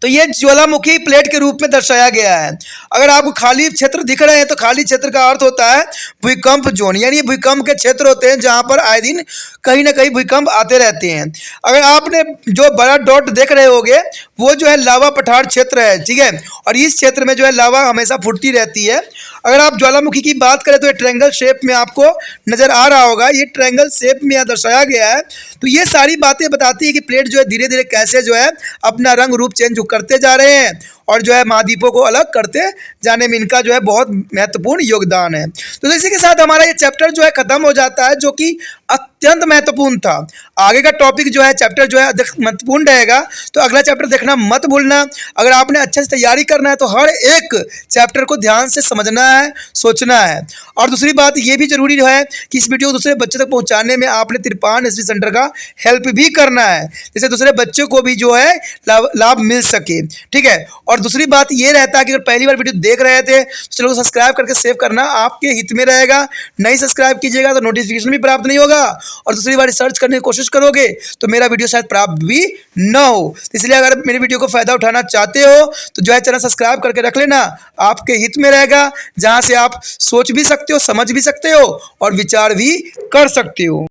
तो ये ज्वालामुखी प्लेट के रूप में दर्शाया गया है। अगर आपको खाली क्षेत्र दिख रहे हैं तो खाली क्षेत्र का अर्थ होता है भूकंप जोन, यानी भूकंप के क्षेत्र होते हैं जहां पर आए दिन कहीं ना कहीं भूकंप आते रहते हैं। अगर आपने जो बड़ा डॉट देख रहे होंगे वो जो है लावा पठार क्षेत्र है, ठीक है, और इस क्षेत्र में जो है लावा हमेशा फूटती रहती है। अगर आप ज्वालामुखी की बात करें तो ये ट्रायंगल शेप में आपको नज़र आ रहा होगा, ये ट्रायंगल शेप में यहाँ दर्शाया गया है। तो ये सारी बातें बताती है कि प्लेट जो है धीरे धीरे कैसे जो है अपना रंग रूप चेंज करते जा रहे हैं और जो है महाद्वीपों को अलग करते जाने में इनका जो है बहुत महत्वपूर्ण योगदान है। तो इसी के साथ हमारा ये चैप्टर जो है खत्म हो जाता है, जो कि अत्यंत महत्वपूर्ण था। आगे का टॉपिक जो है चैप्टर जो है अधिक महत्वपूर्ण रहेगा, तो अगला चैप्टर देखना मत भूलना। अगर आपने अच्छे से तैयारी करना है तो हर एक चैप्टर को ध्यान से समझना है, सोचना है। और दूसरी बात ये भी जरूरी है कि इस वीडियो को दूसरे बच्चे तक पहुँचाने में आपने तिरपान स्टडी सेंटर का हेल्प भी करना है, जिससे दूसरे बच्चों को भी जो है लाभ मिल सके, ठीक है। और दूसरी बात ये रहता है कि अगर पहली बार वीडियो देख रहे थे तो चलो सब्सक्राइब करके सेव करना आपके हित में रहेगा। नहीं सब्सक्राइब कीजिएगा तो नोटिफिकेशन भी प्राप्त नहीं होगा, और दूसरी बार सर्च करने की कोशिश करोगे तो मेरा वीडियो शायद प्राप्त भी न हो। इसलिए अगर मेरी वीडियो को फायदा उठाना चाहते हो तो जो है चैनल सब्सक्राइब करके रख लेना, आपके हित में रहेगा, जहां से आप सोच भी सकते हो, समझ भी सकते हो और विचार भी कर सकते हो।